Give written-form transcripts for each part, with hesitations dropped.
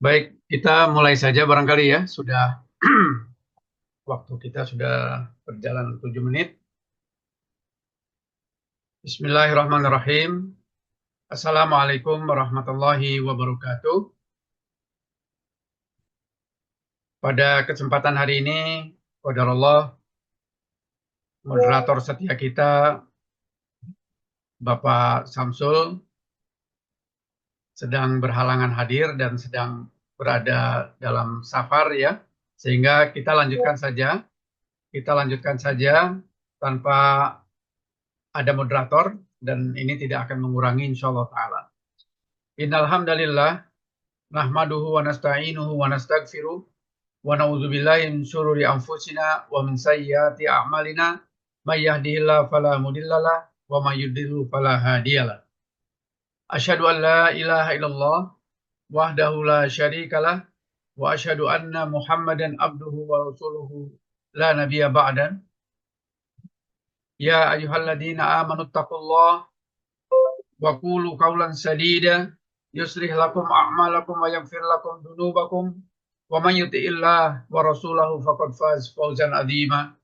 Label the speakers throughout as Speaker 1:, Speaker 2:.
Speaker 1: Baik, kita mulai saja barangkali ya. Sudah waktu kita sudah berjalan 7 menit. Bismillahirrahmanirrahim. Assalamualaikum warahmatullahi wabarakatuh. Pada kesempatan hari ini, qadarullah, moderator setia kita, Bapak Samsul, sedang berhalangan hadir dan sedang berada dalam safar ya. Sehingga kita lanjutkan saja. Kita lanjutkan saja tanpa ada moderator dan ini tidak akan mengurangi insyaallah taala. Innal hamdalillah nahmaduhu wa nasta'inuhu wa nastaghfiruh wa na'udzubillahi min syururi anfusina wa min sayyiati a'malina may yahdihillahu fala mudhillalah wa may yudhlil fala hadiyalah. Asyhadu an la ilaha illallah wahdahu la syarikalah wa asyhadu anna Muhammadan abduhu wa rasuluhu la nabiyya ba'dan. Ya ayyuhalladzina amanu taqullaha wa qulu qawlan sadida yuslih lakum a'malakum wa yaghfir lakum dhunubakum wa man yuti'illah wa rasulahu faqad faz fawzan 'azima.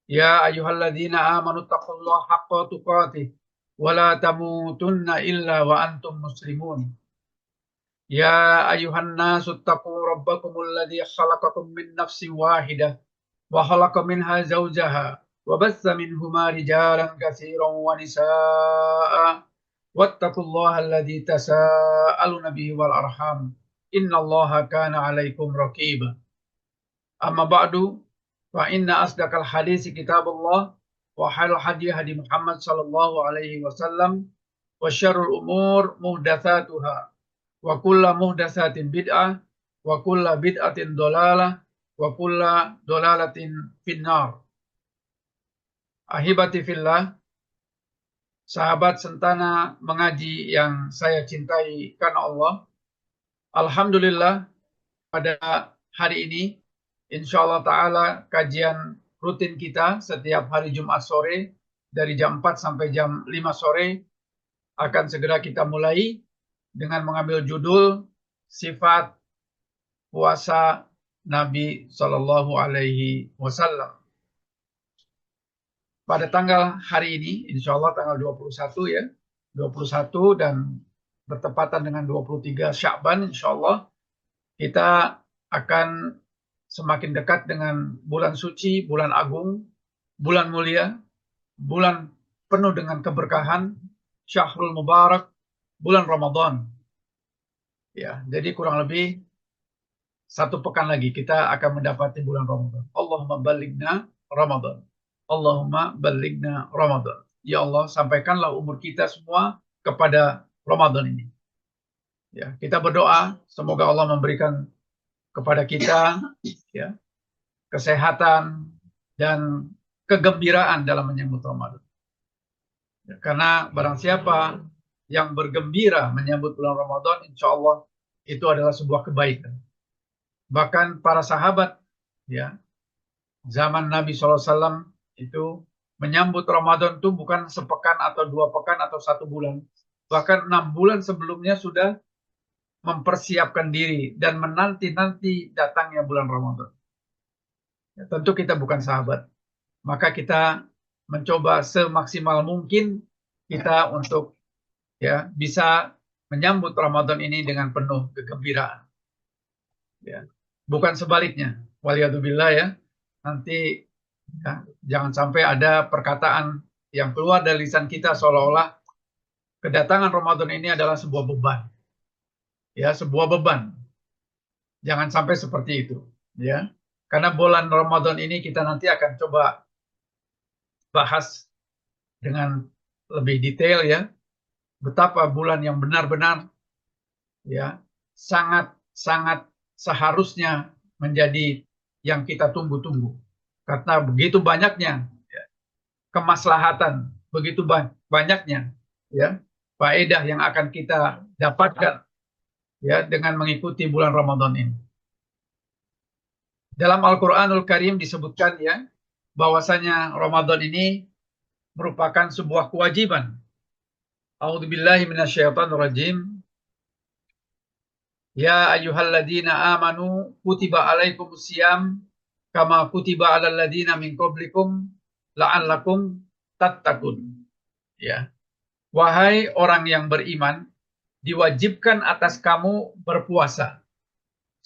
Speaker 1: Ya ayyuhalladzina amanu taqullaha haqqa tuqatih wa la tamutunna illa wa antum muslimun. Ya ayyuhan nasu taqu rabbakumul ladzi khalaqakum min nafsin wahidah wa khalaqa minha zawjaha wa bassa minhuma rijalan katsiran wa nisaa'a wattaqullaha alladzi tasaaluna bihi wal arham innallaha kana 'alaikum raqiba. Amma ba'du fa inna asdaqal hadits kitabullah wa khairul hadi hadi Muhammad sallallahu alaihi wasallam wa syarrul umur muhdatsatuha wa kullu muhdatsatin bid'ah wa kullu bid'atin dhalalah wa kullu dhalalatin finnar. Ahibati fillah, sahabat sentana mengaji yang saya cintai karena Allah. Alhamdulillah pada hari ini insyaallah taala kajian rutin kita setiap hari Jumat sore dari jam 4 sampai jam 5 sore akan segera kita mulai dengan mengambil judul sifat puasa Nabi Shallallahu Alaihi Wasallam. Pada tanggal hari ini, insya Allah tanggal 21 ya, 21 dan bertepatan dengan 23 Sya'ban, insya Allah kita akan semakin dekat dengan bulan suci, bulan agung, bulan mulia, bulan penuh dengan keberkahan, Syahrul Mubarak, bulan Ramadan. Ya, jadi kurang lebih 1 pekan lagi kita akan mendapati bulan Ramadan. Allahumma balighna Ramadan. Allahumma balighna Ramadan. Ya Allah, sampaikanlah umur kita semua kepada Ramadan ini. Ya, kita berdoa semoga Allah memberikan kepada kita ya, kesehatan dan kegembiraan dalam menyambut Ramadan. Ya, karena barang siapa yang bergembira menyambut bulan Ramadan, insya Allah itu adalah sebuah kebaikan. Bahkan para sahabat ya zaman Nabi SAW itu menyambut Ramadan itu bukan sepekan atau 2 pekan atau 1 bulan. Bahkan 6 bulan sebelumnya sudah mempersiapkan diri dan menanti-nanti datangnya bulan Ramadan. Ya, tentu kita bukan sahabat. Maka kita mencoba semaksimal mungkin kita untuk ya bisa menyambut Ramadan ini dengan penuh kegembiraan. Ya. Bukan sebaliknya. Waliyadzubillah ya. Nanti ya, jangan sampai ada perkataan yang keluar dari lisan kita seolah-olah kedatangan Ramadan ini adalah sebuah beban. Ya, sebuah beban. Jangan sampai seperti itu, ya. Karena bulan Ramadan ini kita nanti akan coba bahas dengan lebih detail ya, betapa bulan yang benar-benar ya sangat seharusnya menjadi yang kita tunggu-tunggu. Karena begitu banyaknya ya, kemaslahatan, begitu banyaknya ya faedah yang akan kita dapatkan ya dengan mengikuti bulan Ramadan ini. Dalam Al-Qur'anul Karim disebutkan ya bahwasanya Ramadan ini merupakan sebuah kewajiban. A'udzubillahi minasyaitonirrajim. Ya ayyuhalladzina amanu kutiba alaikumusiyam kama kutiba alal ladzina min qablikum la'allakum tattaqun. Ya. Wahai orang yang beriman, diwajibkan atas kamu berpuasa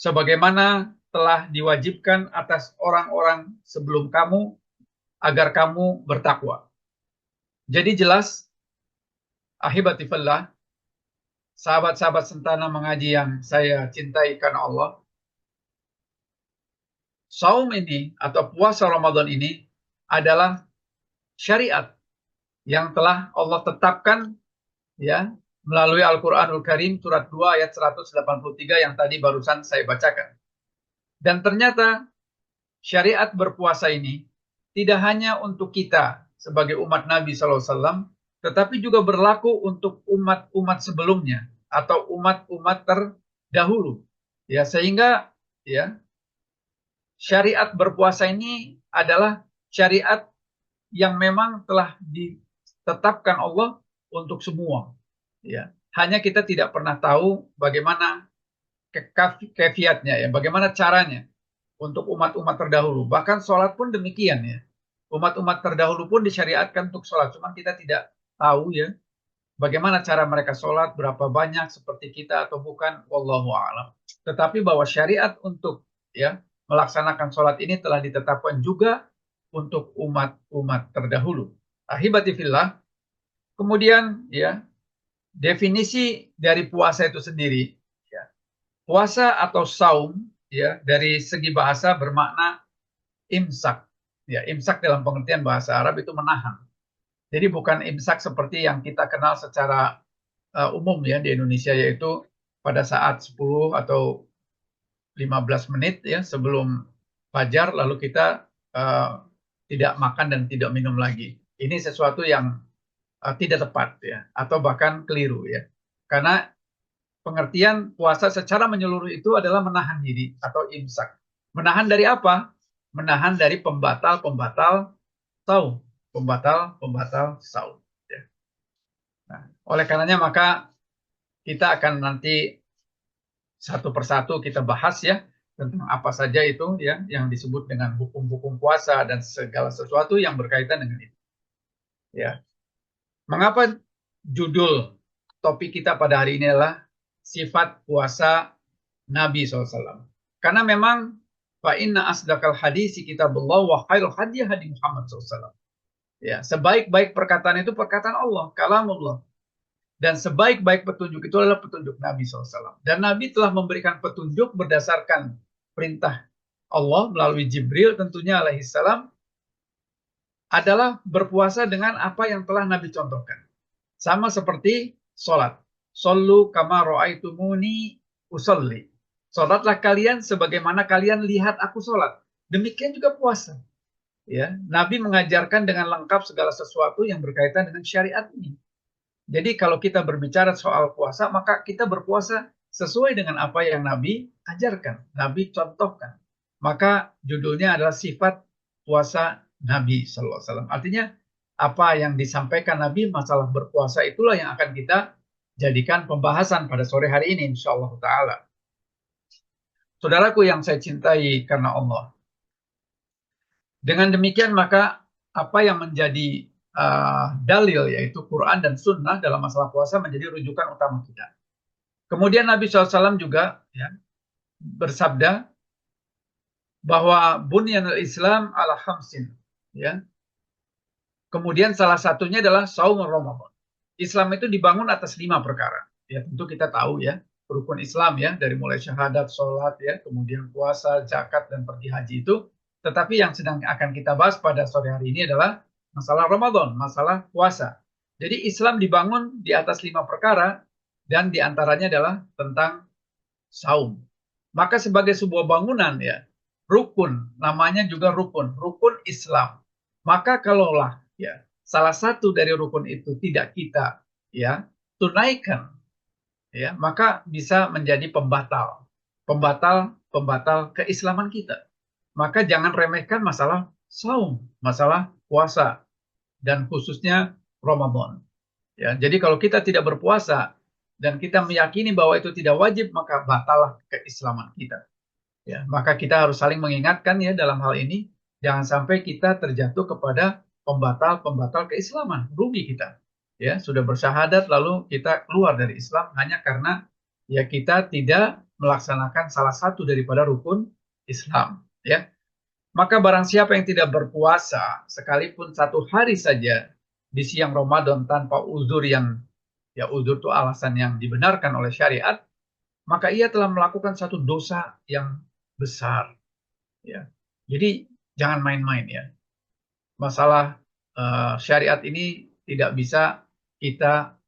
Speaker 1: sebagaimana telah diwajibkan atas orang-orang sebelum kamu agar kamu bertakwa. Jadi jelas, ahibatifillah, sahabat-sahabat sentana mengaji yang saya cintai karena Allah, saum ini atau puasa Ramadan ini adalah syariat yang telah Allah tetapkan ya melalui Al-Qur'anul Karim surat 2 ayat 183 yang tadi barusan saya bacakan. Dan ternyata syariat berpuasa ini tidak hanya untuk kita sebagai umat Nabi SAW, tetapi juga berlaku untuk umat-umat sebelumnya atau umat-umat terdahulu. Ya, sehingga ya syariat berpuasa ini adalah syariat yang memang telah ditetapkan Allah untuk semua. Ya, hanya kita tidak pernah tahu bagaimana kefiatnya ya, bagaimana caranya untuk umat-umat terdahulu. Bahkan sholat pun demikian ya. Umat-umat terdahulu pun disyariatkan untuk sholat. Cuma kita tidak tahu ya bagaimana cara mereka sholat, berapa banyak seperti kita atau bukan, wallahu a'lam. Tetapi bahwa syariat untuk ya melaksanakan sholat ini telah ditetapkan juga untuk umat-umat terdahulu. Ahibati fillah. Kemudian ya definisi dari puasa itu sendiri. Ya. Puasa atau saum ya dari segi bahasa bermakna imsak. Ya, imsak dalam pengertian bahasa Arab itu menahan. Jadi bukan imsak seperti yang kita kenal secara umum ya di Indonesia, yaitu pada saat 10 atau 15 menit ya sebelum fajar lalu kita tidak makan dan tidak minum lagi. Ini sesuatu yang tidak tepat ya atau bahkan keliru ya. Karena pengertian puasa secara menyeluruh itu adalah menahan diri atau imsak. Menahan dari apa? Menahan dari pembatal-pembatal saum. Pembatal-pembatal saum. Ya. Nah, oleh karenanya maka kita akan nanti satu persatu kita bahas ya tentang apa saja itu ya yang disebut dengan hukum-hukum puasa dan segala sesuatu yang berkaitan dengan itu. Ya. Mengapa judul topik kita pada hari ini adalah sifat puasa Nabi SAW? Karena memang fa inna asdaqal hadisi kitabullah wa khairul hadi hadi Muhammad SAW. Ya, sebaik-baik perkataan itu perkataan Allah, kalamullah. Dan sebaik-baik petunjuk itu adalah petunjuk Nabi SAW. Dan Nabi telah memberikan petunjuk berdasarkan perintah Allah melalui Jibril tentunya alaihissalam adalah berpuasa dengan apa yang telah Nabi contohkan. Sama seperti sholat. Sallu kama ra'aitumuni usolli. Sholatlah kalian sebagaimana kalian lihat aku sholat. Demikian juga puasa. Ya, Nabi mengajarkan dengan lengkap segala sesuatu yang berkaitan dengan syariat ini. Jadi kalau kita berbicara soal puasa, maka kita berpuasa sesuai dengan apa yang Nabi ajarkan, Nabi contohkan. Maka judulnya adalah sifat puasa Nabi Sallallahu Alaihi Wasallam. Artinya apa yang disampaikan Nabi masalah berpuasa itulah yang akan kita jadikan pembahasan pada sore hari ini, insya Allah Taala. Saudaraku yang saya cintai karena Allah. Dengan demikian maka apa yang menjadi dalil yaitu Quran dan Sunnah dalam masalah puasa menjadi rujukan utama kita. Kemudian Nabi SAW juga ya, bersabda bahwa bunyanul Islam ala khamsin. Ya. Kemudian salah satunya adalah saum Ramadan. Islam itu dibangun atas 5 perkara. Ya tentu kita tahu ya rukun Islam ya dari mulai syahadat, sholat ya, kemudian puasa, zakat dan pergi haji itu. Tetapi yang sedang akan kita bahas pada sore hari ini adalah masalah Ramadan, masalah puasa. Jadi Islam dibangun di atas 5 perkara dan diantaranya adalah tentang saum. Maka sebagai sebuah bangunan ya, rukun, namanya juga rukun Islam. Maka kalaulah ya salah satu dari rukun itu tidak kita ya tunaikan ya, maka bisa menjadi pembatal keislaman kita. Maka jangan remehkan masalah saum, masalah puasa dan khususnya Ramadan. Ya, jadi kalau kita tidak berpuasa dan kita meyakini bahwa itu tidak wajib, maka batalah keislaman kita. Ya, maka kita harus saling mengingatkan ya dalam hal ini, jangan sampai kita terjatuh kepada pembatal-pembatal keislaman, rugi kita. Ya, sudah bersyahadat lalu kita keluar dari Islam hanya karena ya kita tidak melaksanakan salah satu daripada rukun Islam, ya. Maka barang siapa yang tidak berpuasa sekalipun 1 hari saja di siang Ramadan tanpa uzur yang ya uzur itu alasan yang dibenarkan oleh syariat, maka ia telah melakukan satu dosa yang besar. Ya, jadi jangan main-main ya. Masalah syariat ini tidak bisa kita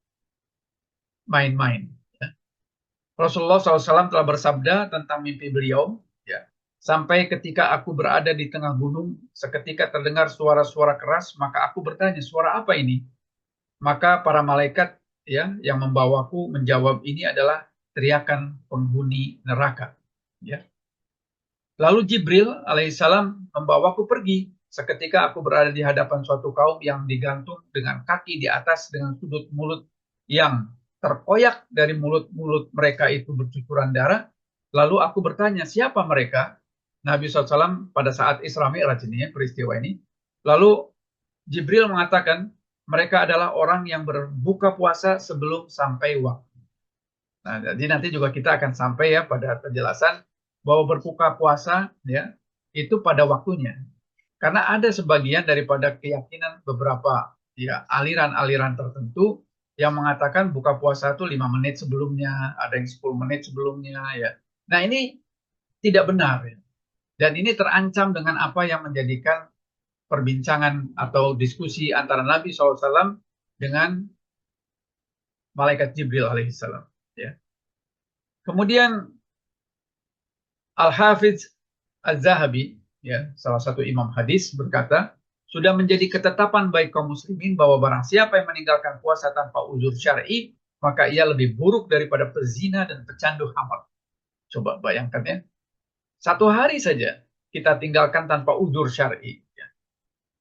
Speaker 1: main-main. Ya. Rasulullah SAW telah bersabda tentang mimpi beliau, ya, sampai ketika aku berada di tengah gunung, seketika terdengar suara-suara keras, maka aku bertanya, suara apa ini? Maka para malaikat ya yang membawaku menjawab, ini adalah teriakan penghuni neraka. Ya. Lalu Jibril alaihissalam membawaku pergi. Seketika aku berada di hadapan suatu kaum yang digantung dengan kaki di atas dengan sudut mulut yang terkoyak dari mulut-mulut mereka itu bercucuran darah. Lalu aku bertanya, siapa mereka? Nabi SAW pada saat Isra Mi'raj ini, peristiwa ini. Lalu Jibril mengatakan, mereka adalah orang yang berbuka puasa sebelum sampai waktu. Nah, jadi nanti juga kita akan sampai ya pada penjelasan bahwa berbuka puasa ya itu pada waktunya. Karena ada sebagian daripada keyakinan beberapa ya aliran-aliran tertentu yang mengatakan buka puasa itu 5 menit sebelumnya, ada yang 10 menit sebelumnya ya. Nah, ini tidak benar ya. Dan ini terancam dengan apa yang menjadikan perbincangan atau diskusi antara Nabi SAW dengan malaikat Jibril alaihissalam. Ya. Kemudian Al-Hafidz Az-Zahabi, ya, salah satu imam hadis berkata, sudah menjadi ketetapan baik kaum muslimin bahwa barang siapa yang meninggalkan puasa tanpa uzur syar'i, maka ia lebih buruk daripada pezina dan pecandu khamar. Coba bayangkan ya, 1 hari saja kita tinggalkan tanpa uzur syar'i. Ya.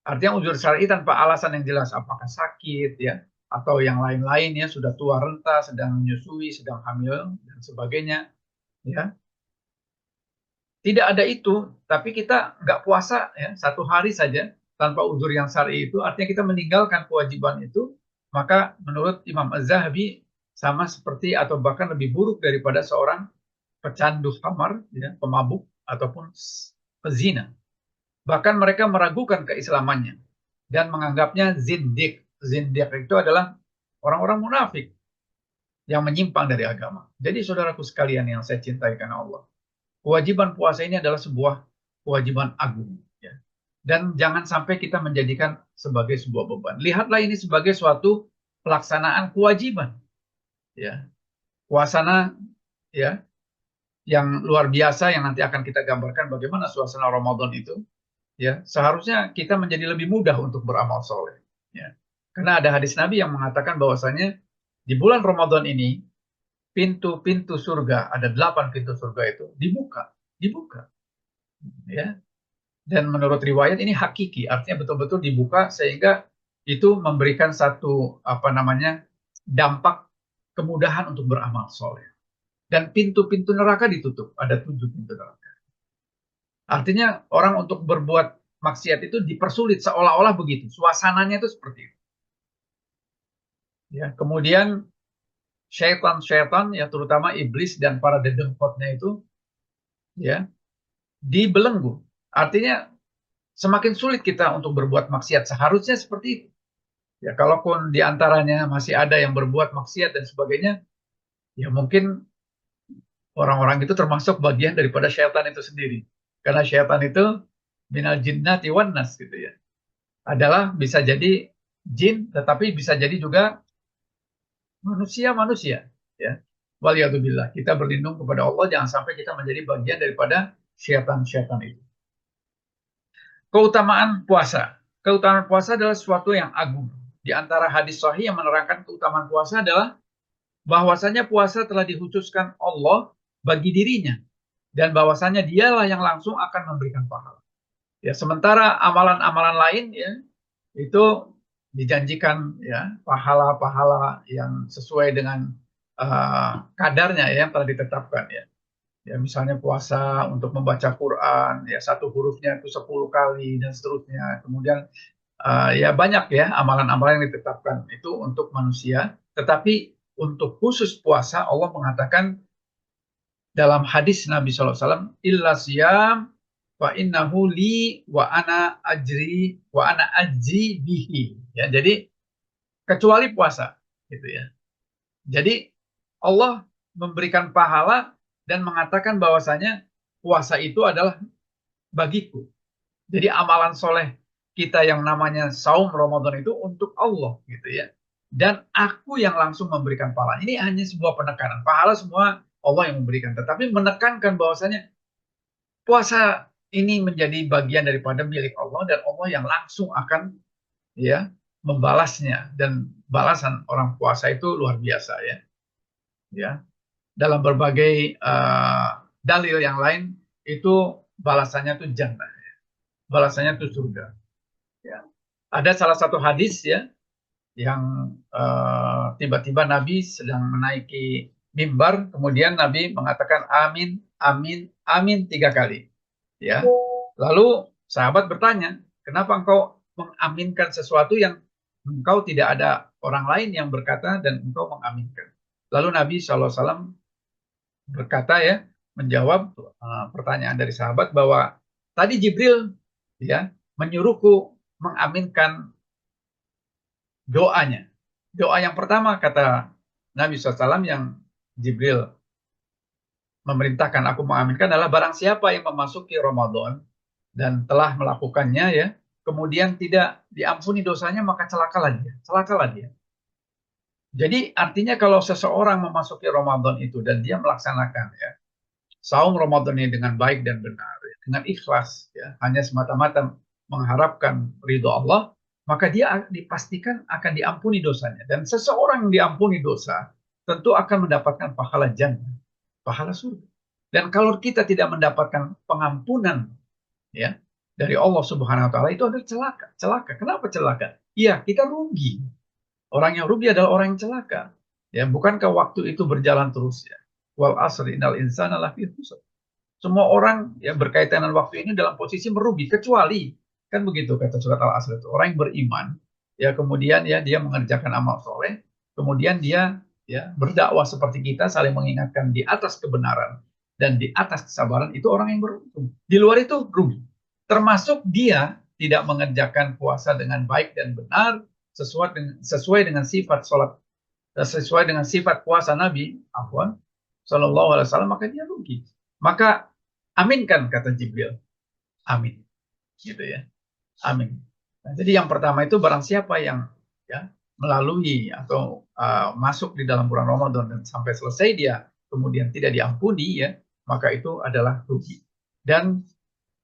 Speaker 1: Artinya uzur syar'i tanpa alasan yang jelas, apakah sakit ya, atau yang lain-lain ya, sudah tua renta, sedang menyusui, sedang hamil dan sebagainya. Ya, tidak ada itu, tapi kita nggak puasa ya 1 hari saja tanpa uzur yang syar'i itu, artinya kita meninggalkan kewajiban itu, maka menurut Imam Az-Zahabi sama seperti atau bahkan lebih buruk daripada seorang pecandu khamar, ya, pemabuk ataupun pezina. Bahkan mereka meragukan keislamannya dan menganggapnya zindik. Zindik itu adalah orang-orang munafik yang menyimpang dari agama. Jadi saudaraku sekalian yang saya cintai karena Allah, kewajiban puasa ini adalah sebuah kewajiban agung. Ya. Dan jangan sampai kita menjadikan sebagai sebuah beban. Lihatlah ini sebagai suatu pelaksanaan kewajiban. Ya. Puasana ya, yang luar biasa yang nanti akan kita gambarkan bagaimana suasana Ramadan itu. Ya. Seharusnya kita menjadi lebih mudah untuk beramal soleh. Ya. Karena ada hadis Nabi yang mengatakan bahwasanya di bulan Ramadan ini pintu-pintu surga, ada 8 pintu surga itu dibuka, ya. Dan menurut riwayat ini hakiki, artinya betul-betul dibuka sehingga itu memberikan satu apa namanya dampak kemudahan untuk beramal soleh. Dan pintu-pintu neraka ditutup, ada 7 pintu neraka. Artinya orang untuk berbuat maksiat itu dipersulit seolah-olah begitu, suasananya itu seperti itu. Ya, kemudian syaitan-syaitan ya terutama iblis dan para dedengkotnya itu ya dibelenggu. Artinya semakin sulit kita untuk berbuat maksiat, seharusnya seperti itu. Ya kalaupun diantaranya masih ada yang berbuat maksiat dan sebagainya, ya mungkin orang-orang itu termasuk bagian daripada syaitan itu sendiri. Karena syaitan itu minal jinnati wan nas gitu ya. Adalah bisa jadi jin tetapi bisa jadi juga manusia-manusia ya. Waliyadzubillah, kita berlindung kepada Allah jangan sampai kita menjadi bagian daripada syaitan-syaitan itu. Keutamaan puasa. Keutamaan puasa adalah sesuatu yang agung. Di antara hadis sahih yang menerangkan keutamaan puasa adalah bahwasanya puasa telah dikhususkan Allah bagi dirinya dan bahwasanya dialah yang langsung akan memberikan pahala. Ya, sementara amalan-amalan lain ya itu dijanjikan ya pahala-pahala yang sesuai dengan kadarnya ya, yang telah ditetapkan ya. Ya misalnya puasa untuk membaca Quran ya, satu hurufnya itu 10 kali dan seterusnya. Kemudian ya banyak ya amalan-amalan yang ditetapkan itu untuk manusia. Tetapi untuk khusus puasa Allah mengatakan dalam hadis Nabi SAW, illa siyam wa innahu li wa ana ajri wa ana ajri bihi. Ya, jadi kecuali puasa gitu ya. Jadi Allah memberikan pahala dan mengatakan bahwasanya puasa itu adalah bagiku. Jadi amalan soleh kita yang namanya saum Ramadan itu untuk Allah gitu ya. Dan aku yang langsung memberikan pahala. Ini hanya sebuah penekanan. Pahala semua Allah yang memberikan. Tetapi menekankan bahwasanya puasa ini menjadi bagian daripada milik Allah dan Allah yang langsung akan ya membalasnya, dan balasan orang puasa itu luar biasa ya. Ya, dalam berbagai dalil yang lain itu balasannya tuh jannah, balasannya tuh surga. Ya. Ada salah satu hadis ya yang tiba-tiba Nabi sedang menaiki mimbar, kemudian Nabi mengatakan amin, amin, amin 3 kali. Ya, lalu sahabat bertanya, kenapa engkau mengaminkan sesuatu yang engkau tidak ada orang lain yang berkata dan engkau mengaminkan? Lalu Nabi SAW berkata ya, menjawab pertanyaan dari sahabat bahwa tadi Jibril ya menyuruhku mengaminkan doanya. Doa yang pertama kata Nabi SAW yang Jibril memerintahkan aku mengaminkan adalah barang siapa yang memasuki Ramadan dan telah melakukannya ya, kemudian tidak diampuni dosanya, maka celakalah dia, celakalah dia. Jadi artinya kalau seseorang memasuki Ramadan itu dan dia melaksanakan ya saum Ramadan ini dengan baik dan benar, ya, dengan ikhlas, ya, hanya semata-mata mengharapkan ridho Allah, maka dia dipastikan akan diampuni dosanya. Dan seseorang yang diampuni dosa tentu akan mendapatkan pahala jannah, pahala surga. Dan kalau kita tidak mendapatkan pengampunan ya dari Allah Subhanahu wa taala, itu adalah celaka. Celaka. Kenapa celaka? Iya, kita rugi. Orang yang rugi adalah orang yang celaka. Ya, bukankah waktu itu berjalan terus ya? Wal asri innal insana lafi khusr. Semua orang ya berkaitan dengan waktu ini dalam posisi merugi, kecuali kan begitu kata surat Al-Asr itu, orang yang beriman ya, kemudian ya dia mengerjakan amal soleh, kemudian dia ya berdakwah seperti kita, saling mengingatkan di atas kebenaran dan di atas kesabaran, itu orang yang beruntung. Di luar itu rugi, termasuk dia tidak mengerjakan puasa dengan baik dan benar sesuai dengan sifat sholat, sesuai dengan sifat puasa Nabi afwan Shallallahu Alaihi Wasallam, maka dia rugi. Maka aminkan kata Jibril, amin, gitu ya, amin. Nah, jadi yang pertama itu barang siapa yang ya melalui atau masuk di dalam bulan Ramadan dan sampai selesai dia kemudian tidak diampuni ya, maka itu adalah rugi dan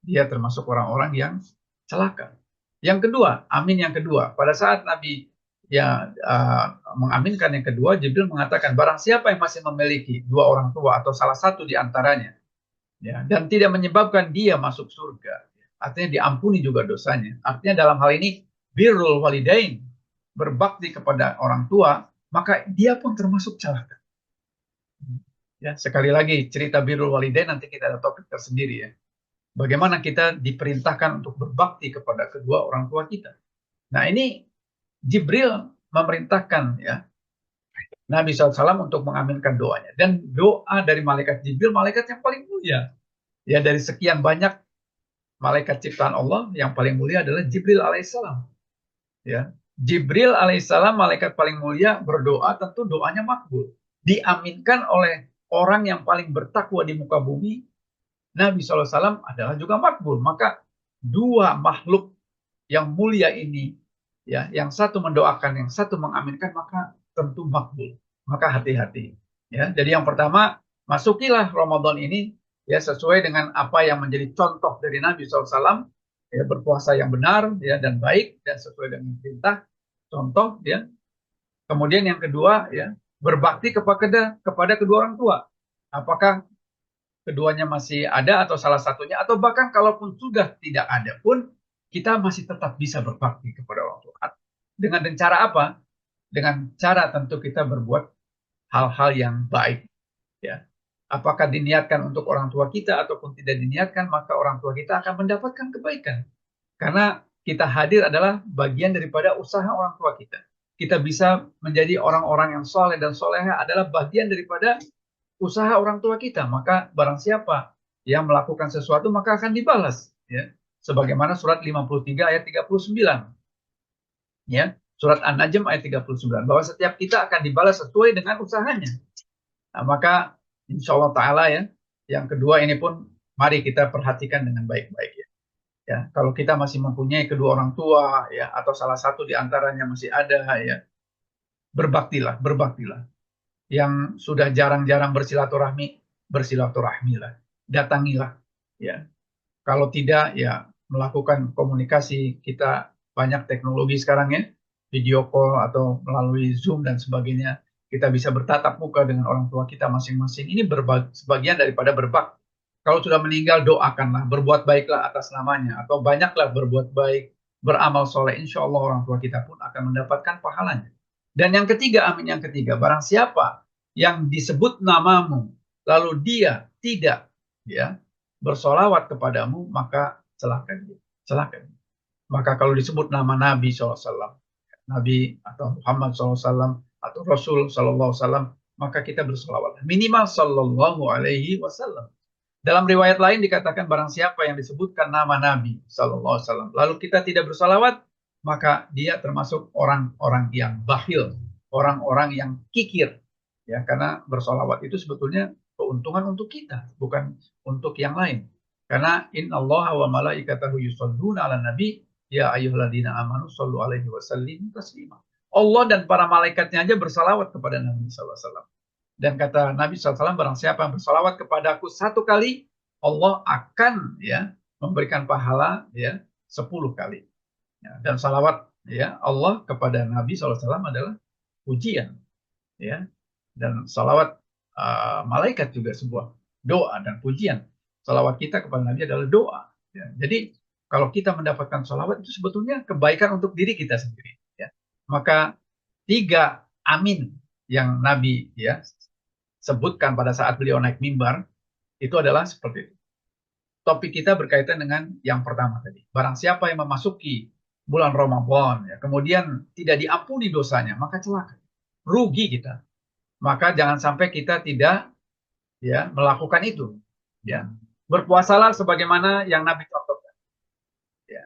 Speaker 1: dia termasuk orang-orang yang celaka. Yang kedua, amin yang kedua, pada saat Nabi ya mengaminkan yang kedua, Jibril mengatakan barang siapa yang masih memiliki dua orang tua atau salah satu di antaranya ya, dan tidak menyebabkan dia masuk surga, artinya diampuni juga dosanya. Artinya dalam hal ini birrul walidain, berbakti kepada orang tua, maka dia pun termasuk celaka. Ya, sekali lagi cerita birrul walidain nanti kita ada topik tersendiri ya. Bagaimana kita diperintahkan untuk berbakti kepada kedua orang tua kita. Nah ini Jibril memerintahkan ya Nabi SAW untuk mengaminkan doanya. Dan doa dari malaikat Jibril, malaikat yang paling mulia. Ya, dari sekian banyak malaikat ciptaan Allah, yang paling mulia adalah Jibril alaihissalam. Ya, Jibril alaihissalam, malaikat paling mulia, berdoa, tentu doanya makbul. Diaminkan oleh orang yang paling bertakwa di muka bumi, Nabi SAW adalah juga makbul. Maka dua makhluk yang mulia ini, ya, yang satu mendoakan, yang satu mengaminkan, maka tentu makbul. Maka hati-hati. Ya, jadi yang pertama, masukilah Ramadan ini ya sesuai dengan apa yang menjadi contoh dari Nabi SAW, ya, berpuasa yang benar ya dan baik dan sesuai dengan perintah contoh ya. Kemudian yang kedua ya, berbakti kepada kedua orang tua. Apakah keduanya masih ada atau salah satunya, atau bahkan kalaupun sudah tidak ada pun kita masih tetap bisa berbakti kepada orang tua. Dengan cara apa? Dengan cara tentu kita berbuat hal-hal yang baik. Ya. Apakah diniatkan untuk orang tua kita ataupun tidak diniatkan, maka orang tua kita akan mendapatkan kebaikan. Karena kita hadir adalah bagian daripada usaha orang tua kita. Kita bisa menjadi orang-orang yang soleh dan soleha adalah bagian daripada usaha orang tua kita. Maka barang siapa yang melakukan sesuatu maka akan dibalas. Ya. Sebagaimana surat 53 ayat 39. Ya. Surat An-Najm ayat 39. Bahwa setiap kita akan dibalas sesuai dengan usahanya. Nah, maka insya Allah Ta'ala ya, yang kedua ini pun mari kita perhatikan dengan baik-baik ya. Ya, kalau kita masih mempunyai kedua orang tua ya, atau salah satu di antaranya masih ada ya, berbaktilah, berbaktilah. Yang sudah jarang-jarang bersilaturahmi, bersilaturahmilah, datangilah ya. Kalau tidak ya melakukan komunikasi, kita banyak teknologi sekarang ya, video call atau melalui Zoom dan sebagainya, kita bisa bertatap muka dengan orang tua kita masing-masing. Ini sebagian daripada berbakti. Kalau sudah meninggal, doakanlah, berbuat baiklah atas namanya, atau banyaklah berbuat baik, beramal soleh, insya Allah orang tua kita pun akan mendapatkan pahalanya. Dan yang ketiga, amin, yang ketiga, barang siapa yang disebut namamu, lalu dia tidak ya bersolawat kepadamu, maka celaka dia. Celaka dia. Maka kalau disebut nama Nabi SAW, Nabi atau Muhammad SAW, atau Rasul SAW, maka kita bersolawat. Minimal Sallallahu Alaihi Wasallam. Dalam riwayat lain dikatakan barang siapa yang disebutkan nama Nabi Sallallahu Alaihi Wasallam, lalu kita tidak bersolawat, maka dia termasuk orang-orang yang bakhil, orang-orang yang kikir. Ya, karena bersolawat itu sebetulnya keuntungan untuk kita, bukan untuk yang lain. Karena Inna Allah wa malaikatahu yusholluna ala nabi ya ayyuhalladzina amanu shollu alaihi wasallimu taslima. Allah dan para malaikatnya aja bersalawat kepada Nabi sallallahu alaihi wasallam. Dan kata Nabi SAW, barang siapa yang bersalawat kepadaku satu kali, Allah akan ya memberikan pahala ya 10 kali. Ya, dan salawat ya Allah kepada Nabi SAW adalah pujian. Ya. Dan salawat malaikat juga sebuah doa dan pujian. Salawat kita kepada Nabi adalah doa. Ya. Jadi kalau kita mendapatkan salawat itu sebetulnya kebaikan untuk diri kita sendiri. Ya. Maka 3 amin yang Nabi ya sebutkan pada saat beliau naik mimbar itu adalah seperti itu. Topik kita berkaitan dengan yang pertama tadi. Barang siapa yang memasuki bulan Ramadan ya, kemudian tidak diampuni dosanya, maka celaka. Rugi kita. Maka jangan sampai kita tidak ya melakukan itu. Ya. Berpuasalah sebagaimana yang Nabi contohkan. Ya.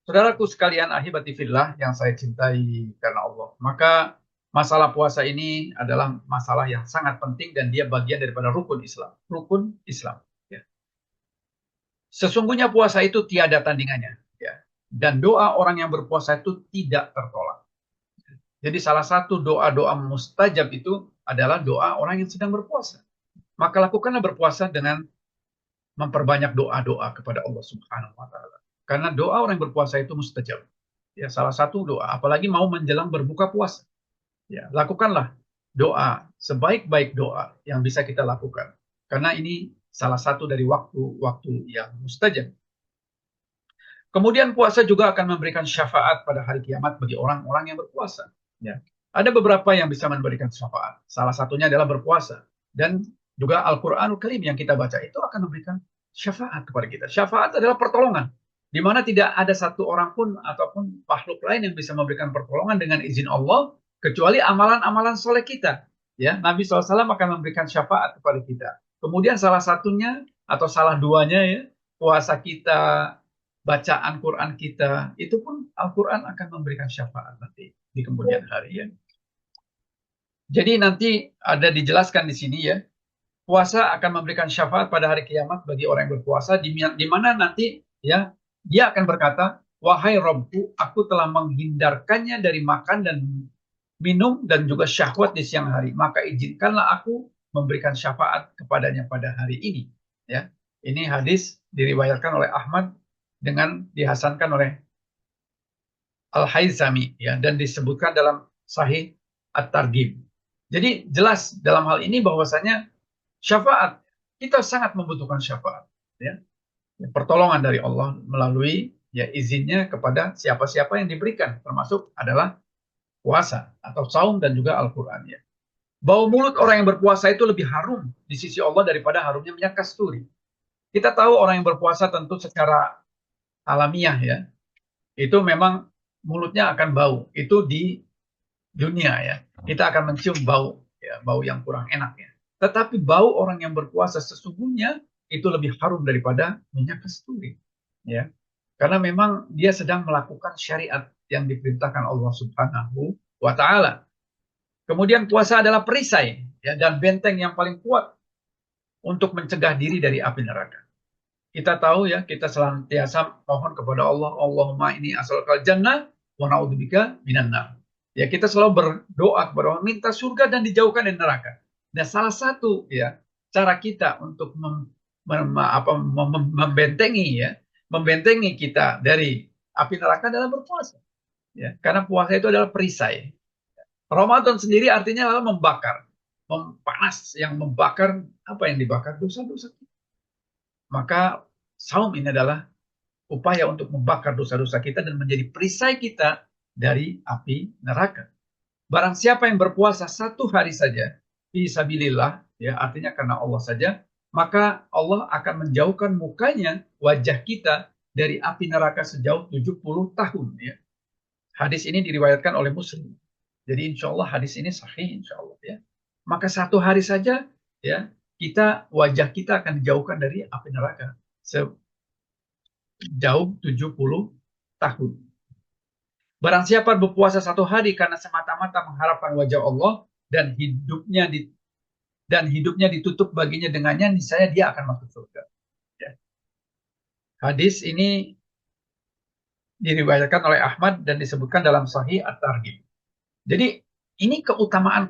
Speaker 1: Saudaraku sekalian ahibati fillah yang saya cintai karena Allah. Maka masalah puasa ini adalah masalah yang sangat penting dan dia bagian daripada rukun Islam. Rukun Islam. Ya. Sesungguhnya puasa itu tiada tandingannya. Ya. Dan doa orang yang berpuasa itu tidak tertolak. Jadi salah satu doa-doa mustajab itu adalah doa orang yang sedang berpuasa. Maka lakukanlah berpuasa dengan memperbanyak doa-doa kepada Allah Subhanahu wa Ta'ala. Karena doa orang yang berpuasa itu mustajab. Ya, salah satu doa, apalagi mau menjelang berbuka puasa. Ya, lakukanlah doa, sebaik-baik doa yang bisa kita lakukan. Karena ini salah satu dari waktu-waktu yang mustajab. Kemudian puasa juga akan memberikan syafaat pada hari kiamat bagi orang-orang yang berpuasa. Ya. Ada beberapa yang bisa memberikan syafaat. Salah satunya adalah berpuasa. Dan juga Al-Quranul Karim yang kita baca itu akan memberikan syafaat kepada kita. Syafaat adalah pertolongan. Di mana tidak ada satu orang pun ataupun makhluk lain yang bisa memberikan pertolongan dengan izin Allah kecuali amalan-amalan soleh kita. Ya, Nabi SAW akan memberikan syafaat kepada kita. Kemudian salah satunya atau salah duanya ya, puasa kita, bacaan Quran kita, itu pun Al-Quran akan memberikan syafaat nanti di kemudian hari ya. Jadi nanti ada dijelaskan di sini ya, puasa akan memberikan syafaat pada hari kiamat bagi orang yang berpuasa, di mana nanti ya dia akan berkata, wahai Robku, aku telah menghindarkannya dari makan dan minum dan juga syahwat di siang hari. Maka izinkanlah aku memberikan syafaat kepadanya pada hari ini. Ya, ini hadis diriwayatkan oleh Ahmad dengan dihasankan oleh Al-Haythami ya, dan disebutkan dalam Sahih At-Targhib. Jadi jelas dalam hal ini bahwasanya syafaat kita sangat membutuhkan syafaat. Ya. Pertolongan dari Allah melalui ya izinnya kepada siapa-siapa yang diberikan, termasuk adalah puasa atau saum dan juga Al-Quran ya. Bau mulut orang yang berpuasa itu lebih harum di sisi Allah daripada harumnya minyak kasturi. Kita tahu orang yang berpuasa tentu secara alamiah ya, itu memang mulutnya akan bau. Itu di dunia ya. Kita akan mencium bau, ya, bau yang kurang enak ya. Tetapi bau orang yang berpuasa sesungguhnya itu lebih harum daripada minyak kasturi. Ya. Karena memang dia sedang melakukan syariat yang diperintahkan Allah Subhanahu wa taala. Kemudian puasa adalah perisai ya, dan benteng yang paling kuat untuk mencegah diri dari api neraka. Kita tahu ya, kita senantiasa mohon kepada Allah, Allahumma ini asalkal jannah wa na'udzubika minan nar. Ya, kita selalu berdoa kepada Allah, minta surga dan dijauhkan dari neraka. Dan salah satu ya cara kita untuk membentengi ya, membentengi kita dari api neraka adalah berpuasa. Ya, karena puasa itu adalah perisai. Ramadan sendiri artinya adalah membakar, panas yang membakar apa yang dibakar dosa-dosa. Maka saum ini adalah upaya untuk membakar dosa-dosa kita dan menjadi perisai kita dari api neraka. Barang siapa yang berpuasa 1 hari saja, fisabilillah, ya artinya karena Allah saja, maka Allah akan menjauhkan mukanya, wajah kita dari api neraka sejauh 70 tahun. Ya. Hadis ini diriwayatkan oleh Muslim. Jadi insya Allah hadis ini sahih insya Allah ya. Maka 1 hari saja ya wajah kita akan dijauhkan dari api neraka sejauh 70 tahun. Barang siapa berpuasa 1 hari karena semata-mata mengharapkan wajah Allah dan hidupnya ditutup baginya dengannya, niscaya dia akan masuk surga. Ya. Hadis ini diriwayatkan oleh Ahmad dan disebutkan dalam Sahih At-Targhib. Jadi ini keutamaan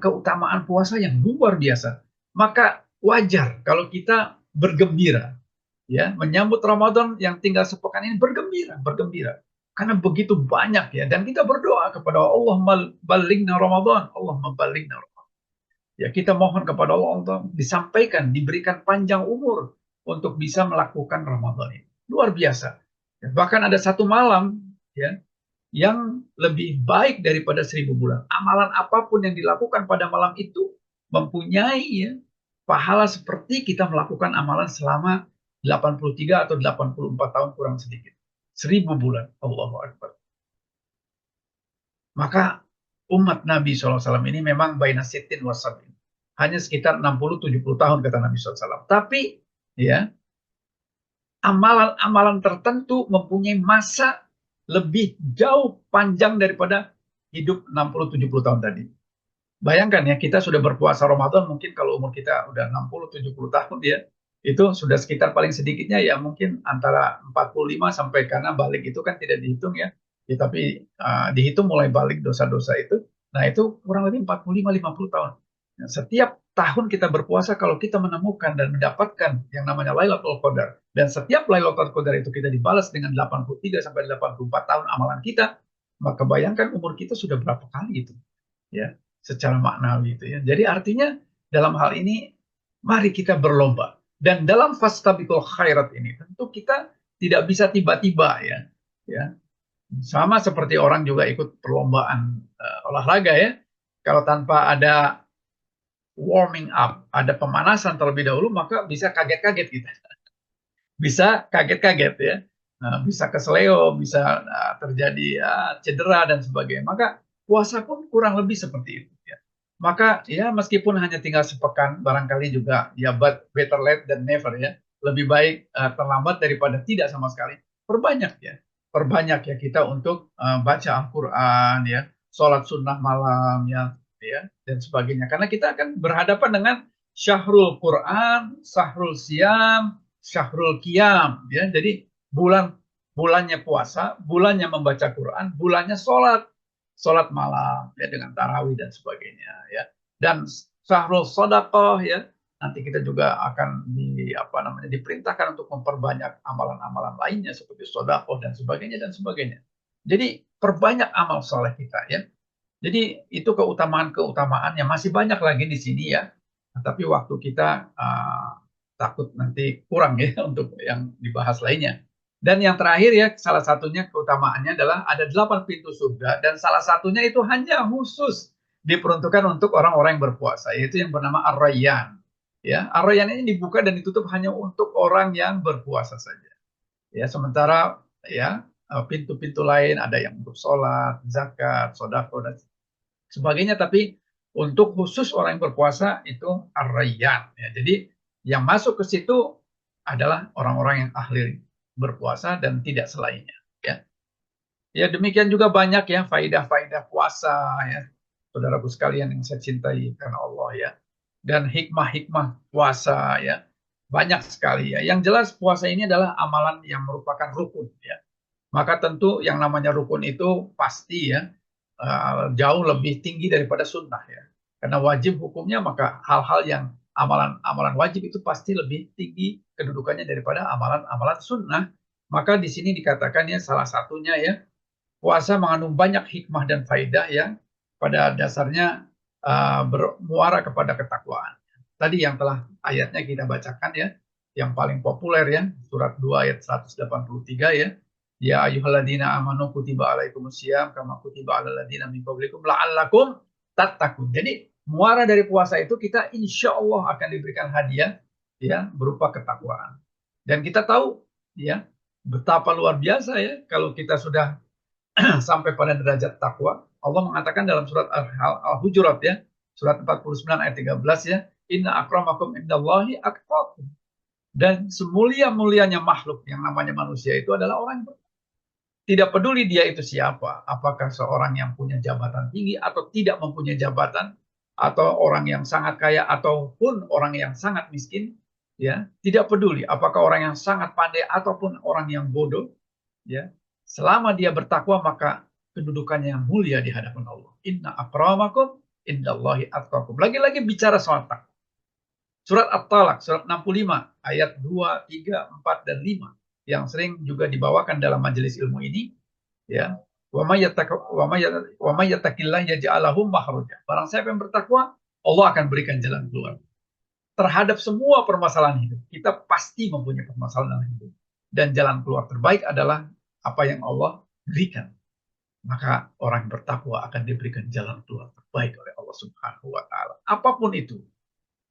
Speaker 1: puasa yang luar biasa. Maka wajar kalau kita bergembira, ya, menyambut Ramadan yang tinggal sepekan ini bergembira. Karena begitu banyak ya, dan kita berdoa kepada Allah, balighna Ramadan, Allah membalighna Ramadan. Ya, kita mohon kepada Allah untuk disampaikan, diberikan panjang umur untuk bisa melakukan Ramadan ini. Luar biasa. Ya, bahkan ada satu malam ya yang lebih baik daripada 1000 bulan. Amalan apapun yang dilakukan pada malam itu mempunyai ya, pahala seperti kita melakukan amalan selama 83 atau 84 tahun kurang sedikit. 1000 bulan. Allahu Akbar. Maka umat Nabi SAW ini memang baina sitin wasabin. Hanya sekitar 60-70 tahun kata Nabi SAW. Tapi ya amalan-amalan tertentu mempunyai masa lebih jauh panjang daripada hidup 60-70 tahun tadi. Bayangkan ya, kita sudah berpuasa Ramadan, mungkin kalau umur kita udah 60-70 tahun ya, itu sudah sekitar paling sedikitnya ya mungkin antara 45 sampai, karena balik itu kan tidak dihitung ya, tapi dihitung mulai balik dosa-dosa itu. Nah itu kurang lebih 45-50 tahun. Nah, setiap tahun kita berpuasa, kalau kita menemukan dan mendapatkan yang namanya Lailatul Qadar, dan setiap Lailatul Qadar itu kita dibalas dengan 83 sampai 84 tahun amalan kita, maka bayangkan umur kita sudah berapa kali itu ya, secara maknawi itu ya. Jadi artinya dalam hal ini mari kita berlomba, dan dalam fastabiqul khairat ini tentu kita tidak bisa tiba-tiba ya. Sama seperti orang juga ikut perlombaan olahraga ya. Kalau tanpa ada warming up, ada pemanasan terlebih dahulu, maka bisa kaget-kaget kita. Bisa kaget-kaget ya. Bisa kesleo, bisa terjadi cedera dan sebagainya. Maka puasa pun kurang lebih seperti itu ya. Maka ya meskipun hanya tinggal sepekan, barangkali juga ya better late than never ya. Lebih baik terlambat daripada tidak sama sekali. Perbanyak ya kita untuk baca Al-Quran ya, sholat sunnah malam ya dan sebagainya. Karena kita akan berhadapan dengan syahrul Quran, syahrul siam, syahrul qiyam ya. Jadi bulannya puasa, bulannya membaca Quran, bulannya sholat malam ya dengan tarawih dan sebagainya ya. Dan syahrul sedekah ya. Nanti kita juga akan diperintahkan untuk memperbanyak amalan-amalan lainnya seperti sedekah dan sebagainya. Jadi perbanyak amal soleh kita ya. Jadi itu keutamaan-keutamaan yang masih banyak lagi di sini ya. Tapi waktu kita takut nanti kurang ya untuk yang dibahas lainnya. Dan yang terakhir ya, salah satunya keutamaannya adalah ada 8 pintu surga, dan salah satunya itu hanya khusus diperuntukkan untuk orang-orang yang berpuasa, yaitu yang bernama Ar-Rayyan. Ya, Ar-Rayyan ini dibuka dan ditutup hanya untuk orang yang berpuasa saja. Ya, sementara ya pintu-pintu lain ada yang untuk sholat, zakat, sodako dan sebagainya. Tapi untuk khusus orang yang berpuasa itu Ar-Rayyan. Ya, jadi yang masuk ke situ adalah orang-orang yang ahli berpuasa dan tidak selainnya. Ya, ya demikian juga banyak ya faidah-faidah puasa ya, saudaraku sekalian yang saya cintai karena Allah ya. Dan hikmah-hikmah puasa ya banyak sekali ya. Yang jelas puasa ini adalah amalan yang merupakan rukun ya. Maka tentu yang namanya rukun itu pasti ya jauh lebih tinggi daripada sunnah ya. Karena wajib hukumnya, maka hal-hal yang amalan-amalan wajib itu pasti lebih tinggi kedudukannya daripada amalan-amalan sunnah. Maka di sini dikatakan ya salah satunya ya puasa mengandung banyak hikmah dan faidah yang pada dasarnya bermuara kepada ketakwaan. Tadi yang telah ayatnya kita bacakan ya, yang paling populer ya, surat 2 ayat 183 ya. Ya ayyuhalladzina amanu kutiba alaikumusiyam kama kutiba alal ladzina min qablikum la'allakum tattaqun. Jadi muara dari puasa itu kita insya Allah akan diberikan hadiah ya berupa ketakwaan. Dan kita tahu ya betapa luar biasa ya kalau kita sudah sampai pada derajat takwa. Allah mengatakan dalam surat Al-Hujurat ya, surat 49 ayat 13 ya, inna akramakum indallahi atqakum. Dan semulia-mulianya makhluk yang namanya manusia itu adalah orang yang tidak peduli dia itu siapa, apakah seorang yang punya jabatan tinggi atau tidak mempunyai jabatan, atau orang yang sangat kaya ataupun orang yang sangat miskin, ya tidak peduli apakah orang yang sangat pandai ataupun orang yang bodoh, ya selama dia bertakwa maka kedudukannya mulia di hadapan Allah. Inna akramakum indallahi atqakum. Lagi-lagi bicara soal takwa. Surat At-Talaq, surat 65, ayat 2, 3, 4, dan 5. Yang sering juga dibawakan dalam majelis ilmu ini. Ya, wa may yattaqillah yaj'al lahu makhraja. Barang siapa yang bertakwa, Allah akan berikan jalan keluar. Terhadap semua permasalahan hidup, kita pasti mempunyai permasalahan dalam hidup. Dan jalan keluar terbaik adalah apa yang Allah berikan. Maka orang yang bertakwa akan diberikan jalan keluar terbaik oleh Allah Subhanahu wa taala. Apapun itu.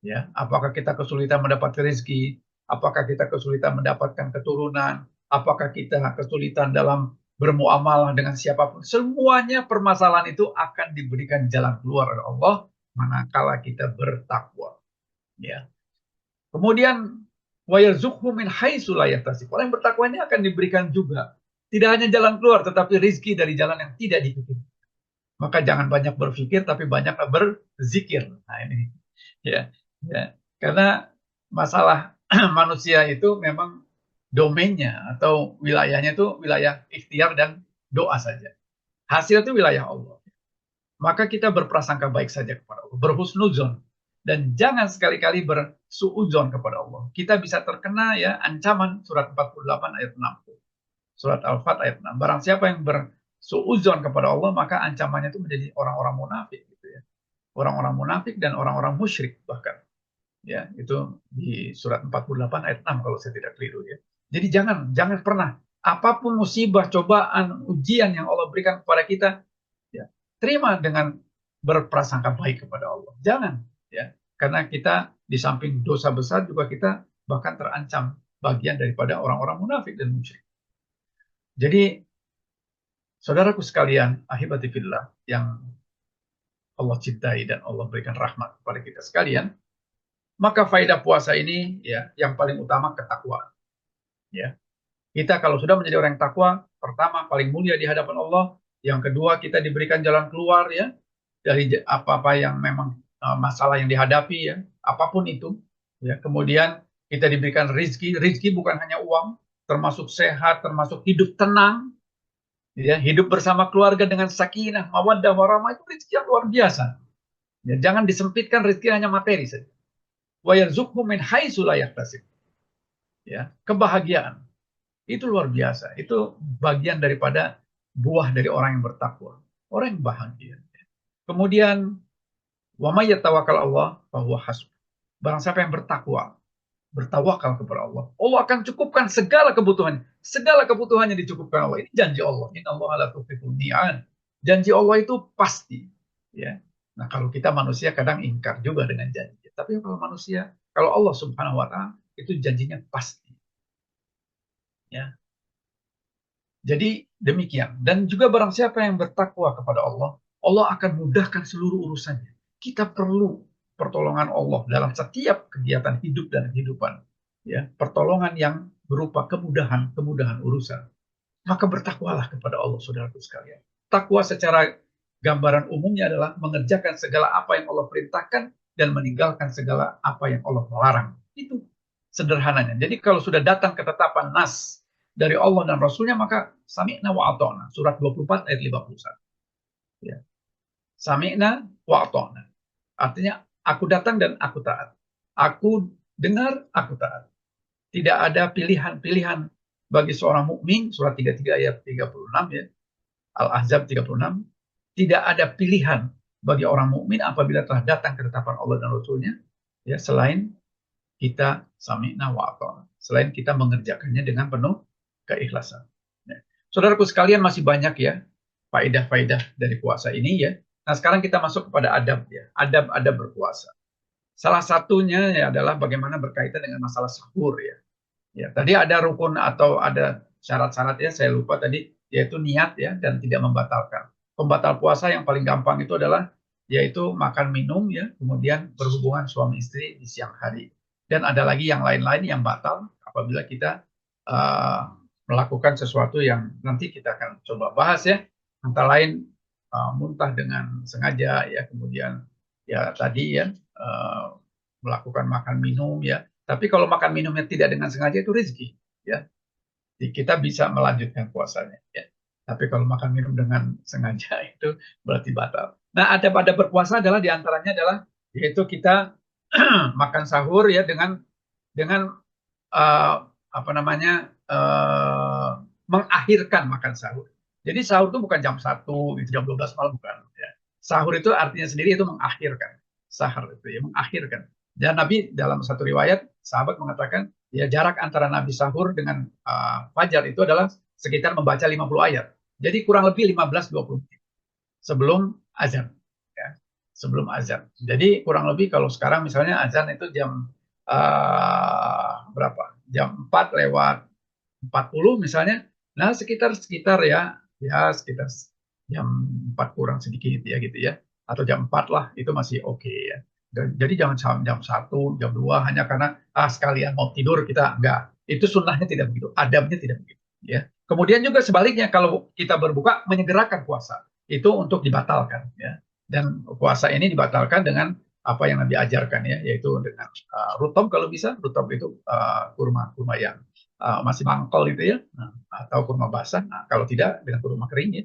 Speaker 1: Ya, apakah kita kesulitan mendapatkan rezeki, apakah kita kesulitan mendapatkan keturunan, apakah kita kesulitan dalam bermuamalah dengan siapapun, semuanya permasalahan itu akan diberikan jalan keluar oleh Allah manakala kita bertakwa. Ya. Kemudian wa yarzuqhu min haitsu la yahtasib. Orang yang bertakwa ini akan diberikan juga tidak hanya jalan keluar tetapi rezeki dari jalan yang tidak dipikirkan. Maka jangan banyak berpikir tapi banyak berzikir. Nah ini ya. Ya, karena masalah manusia itu memang domainnya atau wilayahnya itu wilayah ikhtiar dan doa saja. Hasil itu wilayah Allah. Maka kita berprasangka baik saja kepada Allah, berhusnuzon, dan jangan sekali-kali bersuudzon kepada Allah. Kita bisa terkena ya ancaman surat 48 ayat 60. Surat Al-Fat ayat 6. Barang siapa yang bersuudzon kepada Allah, maka ancamannya itu menjadi orang-orang munafik gitu ya. Orang-orang munafik dan orang-orang musyrik bahkan. Ya, itu di surat 48 ayat 6 kalau saya tidak keliru ya. Jadi jangan pernah apapun musibah, cobaan, ujian yang Allah berikan kepada kita, ya, terima dengan berprasangka baik kepada Allah. Jangan ya, karena kita di samping dosa besar juga kita bahkan terancam bagian daripada orang-orang munafik dan musyrik. Jadi saudaraku sekalian, ahibati fillah yang Allah cintai dan Allah berikan rahmat kepada kita sekalian, maka faedah puasa ini ya yang paling utama ketakwaan. Ya. Kita kalau sudah menjadi orang yang takwa, pertama paling mulia di hadapan Allah, yang kedua kita diberikan jalan keluar ya dari apa-apa yang memang masalah yang dihadapi ya, apapun itu. Ya, kemudian kita diberikan rezeki, rezeki bukan hanya uang, termasuk sehat, termasuk hidup tenang. Ya, hidup bersama keluarga dengan sakinah, mawaddah warahmah itu rezeki yang luar biasa. Ya, jangan disempitkan rezeki hanya materi saja. Wa yarzuqhu min haitsu la yahtasib. Ya, kebahagiaan itu luar biasa. Itu bagian daripada buah dari orang yang bertakwa, orang yang bahagia. Kemudian wa may yatawakkal Allah fa huwa hasbuh. Barang siapa yang bertakwa, bertawakal kepada Allah, Allah akan cukupkan segala kebutuhannya. Segala kebutuhannya dicukupkan Allah. Ini janji Allah. Inna Allah la tukhlifu mi'ad. Janji Allah itu pasti, ya. Nah, kalau kita manusia kadang ingkar juga dengan janji. Tapi kalau manusia, kalau Allah Subhanahu wa taala itu janjinya pasti, ya. Jadi demikian. Dan juga barang siapa yang bertakwa kepada Allah, Allah akan mudahkan seluruh urusannya. Kita perlu pertolongan Allah dalam setiap kegiatan hidup dan kehidupan. Ya, pertolongan yang berupa kemudahan urusan. Maka bertakwalah kepada Allah, saudaraku sekalian. Takwa secara gambaran umumnya adalah mengerjakan segala apa yang Allah perintahkan dan meninggalkan segala apa yang Allah melarang. Itu sederhananya. Jadi kalau sudah datang ketetapan nas dari Allah dan Rasulnya, maka sami'na wa ata'na. Surat 24 ayat 51. Ya. Sami'na wa ata'na. Artinya, aku datang dan aku taat. Aku dengar, aku taat. Tidak ada pilihan-pilihan bagi seorang mukmin, surat 33 ayat 36 ya. Al-Ahzab 36. Tidak ada pilihan bagi orang mukmin apabila telah datang ketetapan Allah dan Rasulnya, ya, selain kita sami'na wa ata'na, selain kita mengerjakannya dengan penuh keikhlasan. Ya. Saudaraku sekalian, masih banyak ya faedah-faedah dari puasa ini ya. Nah, sekarang kita masuk kepada adab ya, adab-adab berpuasa. Salah satunya ya adalah bagaimana berkaitan dengan masalah sahur ya. Ya, tadi ada rukun atau ada syarat-syaratnya, saya lupa tadi, yaitu niat ya dan tidak membatalkan. Pembatal puasa yang paling gampang itu adalah yaitu makan minum ya, kemudian berhubungan suami istri di siang hari. Dan ada lagi yang lain-lain yang batal apabila kita melakukan sesuatu yang nanti kita akan coba bahas ya. Antara lain muntah dengan sengaja ya, kemudian ya tadi ya melakukan makan minum ya. Tapi kalau makan minumnya tidak dengan sengaja itu rezeki, ya. Jadi kita bisa melanjutkan puasanya, ya. Tapi kalau makan minum dengan sengaja itu berarti batal. Nah, ada pada berpuasa adalah diantaranya adalah yaitu kita makan sahur ya dengan apa namanya mengakhirkan makan sahur. Jadi sahur itu bukan jam 1, jam 12 malam bukan. Ya. Sahur itu artinya sendiri itu mengakhirkan. Sahur itu ya mengakhirkan. Dan Nabi dalam satu riwayat, sahabat mengatakan, ya jarak antara Nabi sahur dengan fajar itu adalah sekitar membaca 50 ayat. Jadi kurang lebih 15-20 menit sebelum azan. Ya, sebelum azan. Jadi kurang lebih kalau sekarang misalnya azan itu jam berapa? Jam 4 lewat 40 misalnya. Nah, sekitar sekitar jam 4 kurang sedikit ya gitu ya. Atau jam 4 lah, itu masih oke ya. Jadi jangan jam 1, jam 2 hanya karena sekalian mau tidur kita enggak. Itu sunnahnya tidak begitu, adabnya tidak begitu ya. Kemudian juga sebaliknya kalau kita berbuka menyegerakan puasa itu untuk dibatalkan ya. Dan puasa ini dibatalkan dengan apa yang Nabi ajarkan ya, yaitu dengan rutab kalau bisa. Rutab itu kurma yang masih mangkol itu ya, atau kurma basah. Nah, kalau tidak dengan kurma kering ya,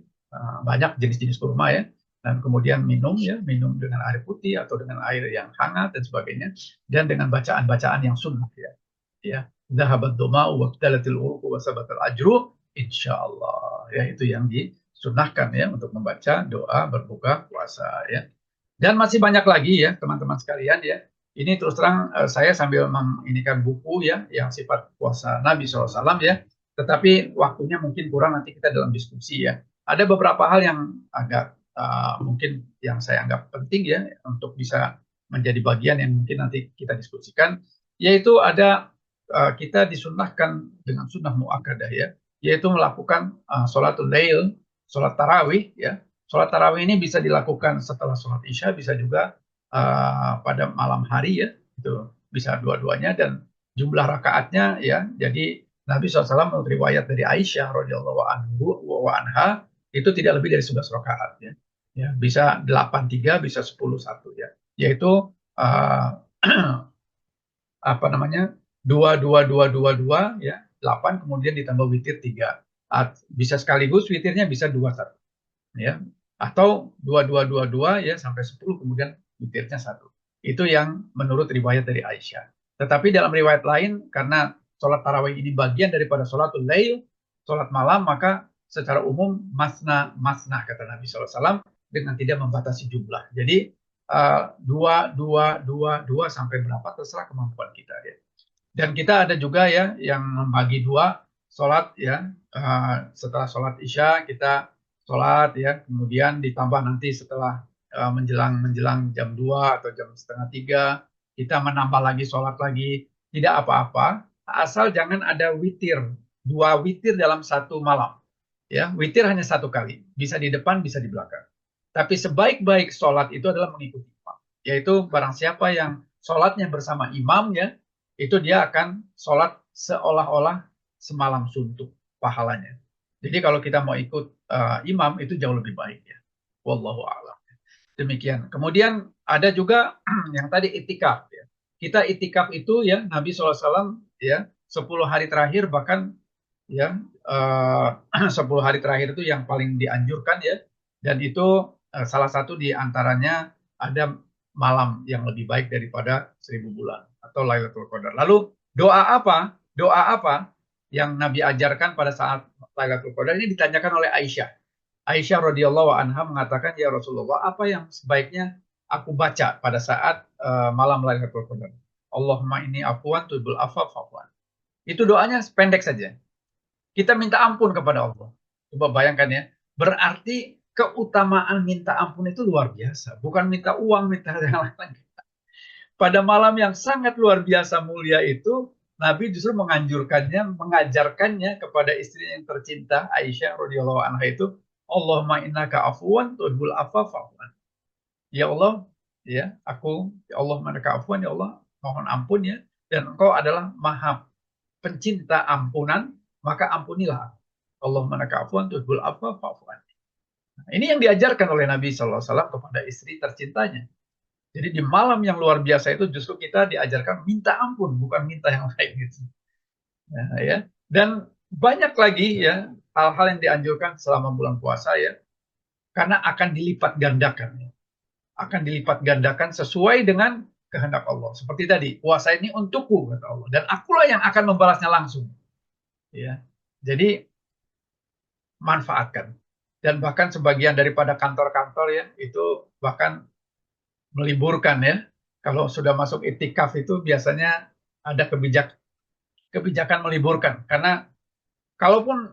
Speaker 1: banyak jenis-jenis kurma ya. Dan kemudian minum minum dengan air putih atau dengan air yang hangat dan sebagainya, dan dengan bacaan-bacaan yang sunnah ya. Ya, dhahabat doma'u wa btalatil uruqu wa sabatal ajru, insyaallah. Ya, itu yang disunnahkan ya untuk membaca doa berbuka puasa ya. Dan masih banyak lagi ya teman-teman sekalian ya. Ini terus terang saya sambil menginikan buku ya yang sifat puasa Nabi SAW ya. Tetapi waktunya mungkin kurang, nanti kita dalam diskusi ya. Ada beberapa hal yang agak mungkin yang saya anggap penting ya untuk bisa menjadi bagian yang mungkin nanti kita diskusikan. Yaitu ada kita disunnahkan dengan sunnah muakkadah ya. Yaitu melakukan sholatul lail, sholat tarawih ya. Sholat tarawih ini bisa dilakukan setelah sholat isya, bisa juga pada malam hari ya, itu bisa dua-duanya, dan jumlah rakaatnya ya. Jadi Nabi SAW menurut riwayat dari Aisyah radhiyallahu anha itu tidak lebih dari 11 rakaat ya. Ya, bisa 8-3, bisa 10-1 ya. Yaitu apa namanya? 2-2-2-2-2 ya, 8 kemudian ditambah witir 3. Bisa sekaligus witirnya bisa 2-1 ya. Atau 2-2-2-2 ya sampai 10 kemudian witirnya 1. Itu yang menurut riwayat dari Aisyah. Tetapi dalam riwayat lain, karena sholat tarawih ini bagian daripada sholatul lail, sholat malam, maka secara umum masna kata Nabi SAW dengan tidak membatasi jumlah. Jadi 2 sampai berapa terserah kemampuan kita ya. Dan kita ada juga ya yang membagi 2 sholat ya. Setelah sholat isya kita sholat ya, kemudian ditambah nanti setelah menjelang jam 2 atau jam setengah 3 kita menambah lagi sholat lagi, tidak apa-apa, asal jangan ada witir, 2 witir dalam satu malam. Ya, witir hanya 1 kali, bisa di depan, bisa di belakang. Tapi sebaik-baik sholat itu adalah mengikuti imam, yaitu barang siapa yang sholatnya bersama imamnya, itu dia akan sholat seolah-olah semalam suntuk pahalanya. Jadi kalau kita mau ikut imam itu jauh lebih baik ya. Wallahu a'lam. Demikian. Kemudian ada juga yang tadi itikaf ya. Kita itikaf itu ya Nabi SAW ya 10 hari terakhir bahkan ya 10 hari terakhir itu yang paling dianjurkan ya, dan itu salah satu di antaranya ada malam yang lebih baik daripada 1000 bulan atau Lailatul Qadar. Lalu doa apa? Doa apa yang Nabi ajarkan pada saat Lailatul Qadar ini ditanyakan oleh Aisyah. Aisyah radhiyallahu anha mengatakan, ya Rasulullah, apa yang sebaiknya aku baca pada saat malam Lailatul Qadar? Allahumma inni afwan tuhibbul afwa fa'fu anni. Itu doanya pendek saja. Kita minta ampun kepada Allah. Coba bayangkan ya. Berarti keutamaan minta ampun itu luar biasa. Bukan minta uang, minta yang lain. Pada malam yang sangat luar biasa mulia itu, Nabi justru menganjurkannya, mengajarkannya kepada istri yang tercinta, Aisyah radhiyallahu anha itu, Allahumma innaka afuwan tuhibbul afwa fa'fu anni. Ya Allah, ya Allah innaka afuwan, ya Allah, mohon ampun ya, dan Engkau adalah Maha pencinta ampunan, maka ampunilah. Allahumma innaka afuwan tuhibbul afwa fa'fu anni. Nah, ini yang diajarkan oleh Nabi SAW kepada istri tercintanya. Jadi di malam yang luar biasa itu justru kita diajarkan minta ampun, bukan minta yang lain gitu. Nah, ya. Dan banyak lagi ya hal-hal yang dianjurkan selama bulan puasa ya, karena akan dilipat gandakan. Akan dilipat gandakan sesuai dengan kehendak Allah. Seperti tadi, puasa ini untukku kata Allah, dan akulah yang akan membalasnya langsung. Ya. Jadi manfaatkan. Dan bahkan sebagian daripada kantor-kantor ya itu bahkan meliburkan ya. Kalau sudah masuk itikaf itu biasanya ada kebijakan meliburkan, karena kalaupun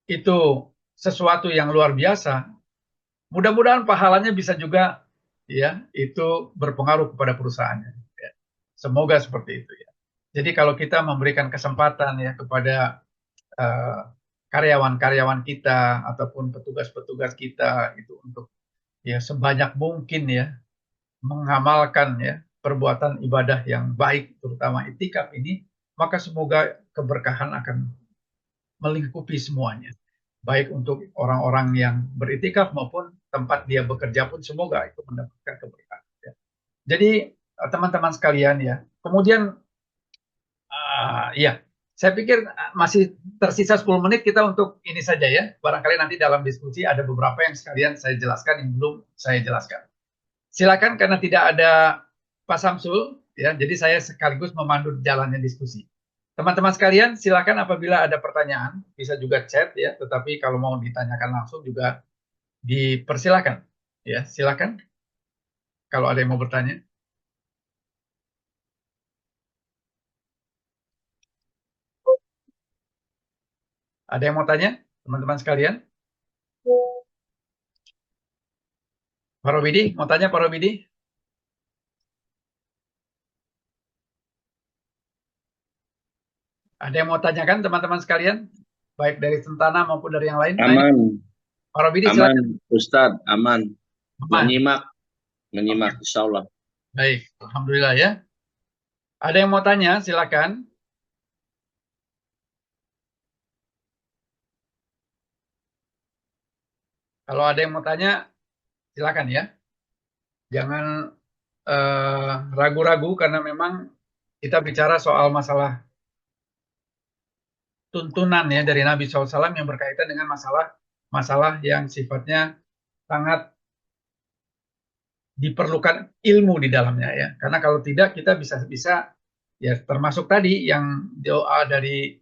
Speaker 1: itu sesuatu yang luar biasa, mudah-mudahan pahalanya bisa juga ya itu berpengaruh kepada perusahaannya. Ya. Semoga seperti itu ya. Jadi kalau kita memberikan kesempatan ya kepada karyawan-karyawan kita ataupun petugas-petugas kita itu untuk ya sebanyak mungkin ya mengamalkan ya perbuatan ibadah yang baik, terutama itikaf ini, maka semoga keberkahan akan melingkupi semuanya. Baik untuk orang-orang yang beritikaf maupun tempat dia bekerja pun semoga itu mendapatkan keberkahan. Ya. Jadi teman-teman sekalian ya, kemudian ya, saya pikir masih tersisa 10 menit kita untuk ini saja ya. Barangkali nanti dalam diskusi ada beberapa yang sekalian saya jelaskan yang belum saya jelaskan. Silakan karena tidak ada Pak Samsul, ya. Jadi saya sekaligus memandu jalannya diskusi. Teman-teman sekalian, silakan apabila ada pertanyaan, bisa juga chat ya. Tetapi kalau mau ditanyakan langsung juga dipersilakan. Ya, silakan. Kalau ada yang mau bertanya. Ada yang mau tanya, teman-teman sekalian? Pak Robidi, mau tanya Pak Robidi? Ada yang mau tanyakan teman-teman sekalian? Baik dari Sentana maupun dari yang lain?
Speaker 2: Aman,
Speaker 1: Pak Robidi,
Speaker 2: aman,
Speaker 1: silakan.
Speaker 2: Ustadz, aman.
Speaker 1: Aman.
Speaker 2: Menyimak, insya Allah.
Speaker 1: Baik, Alhamdulillah ya. Ada yang mau tanya, silakan. Kalau ada yang mau tanya, silakan ya. Jangan ragu-ragu karena memang kita bicara soal masalah tuntunan ya dari Nabi SAW yang berkaitan dengan masalah yang sifatnya sangat diperlukan ilmu di dalamnya ya. Karena kalau tidak kita bisa ya termasuk tadi yang doa dari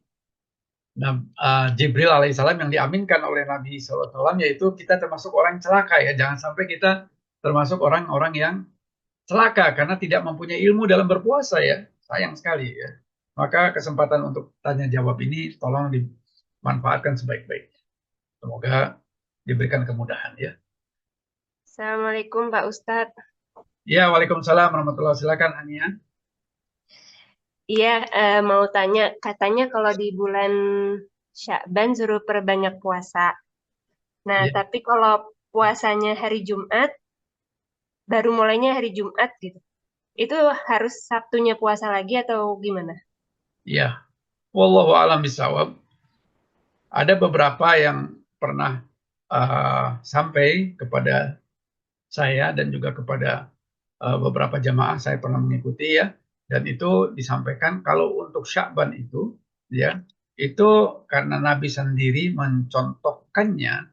Speaker 1: Jibril alaihissalam yang diaminkan oleh Nabi SAW, yaitu kita termasuk orang celaka ya. Jangan sampai kita termasuk orang-orang yang celaka karena tidak mempunyai ilmu dalam berpuasa ya. Sayang sekali ya. Maka kesempatan untuk tanya jawab ini tolong dimanfaatkan sebaik-baiknya. Semoga diberikan kemudahan ya.
Speaker 3: Assalamualaikum Pak Ustadz.
Speaker 1: Ya, Waalaikumsalam warahmatullahi wabarakatuh. Silakan Ania.
Speaker 3: Iya, mau tanya, katanya kalau di bulan Sya'ban suruh perbanyak puasa. Nah,
Speaker 1: Ya,
Speaker 3: tapi kalau puasanya hari Jumat, baru mulainya hari Jumat gitu. Itu harus Sabtunya puasa lagi atau gimana?
Speaker 1: ya. Wallahu a'lam bishawab. Ada beberapa yang pernah sampai kepada saya dan juga kepada beberapa jamaah saya pernah mengikuti ya, dan itu disampaikan kalau untuk Sya'ban itu ya, itu karena Nabi sendiri mencontohkannya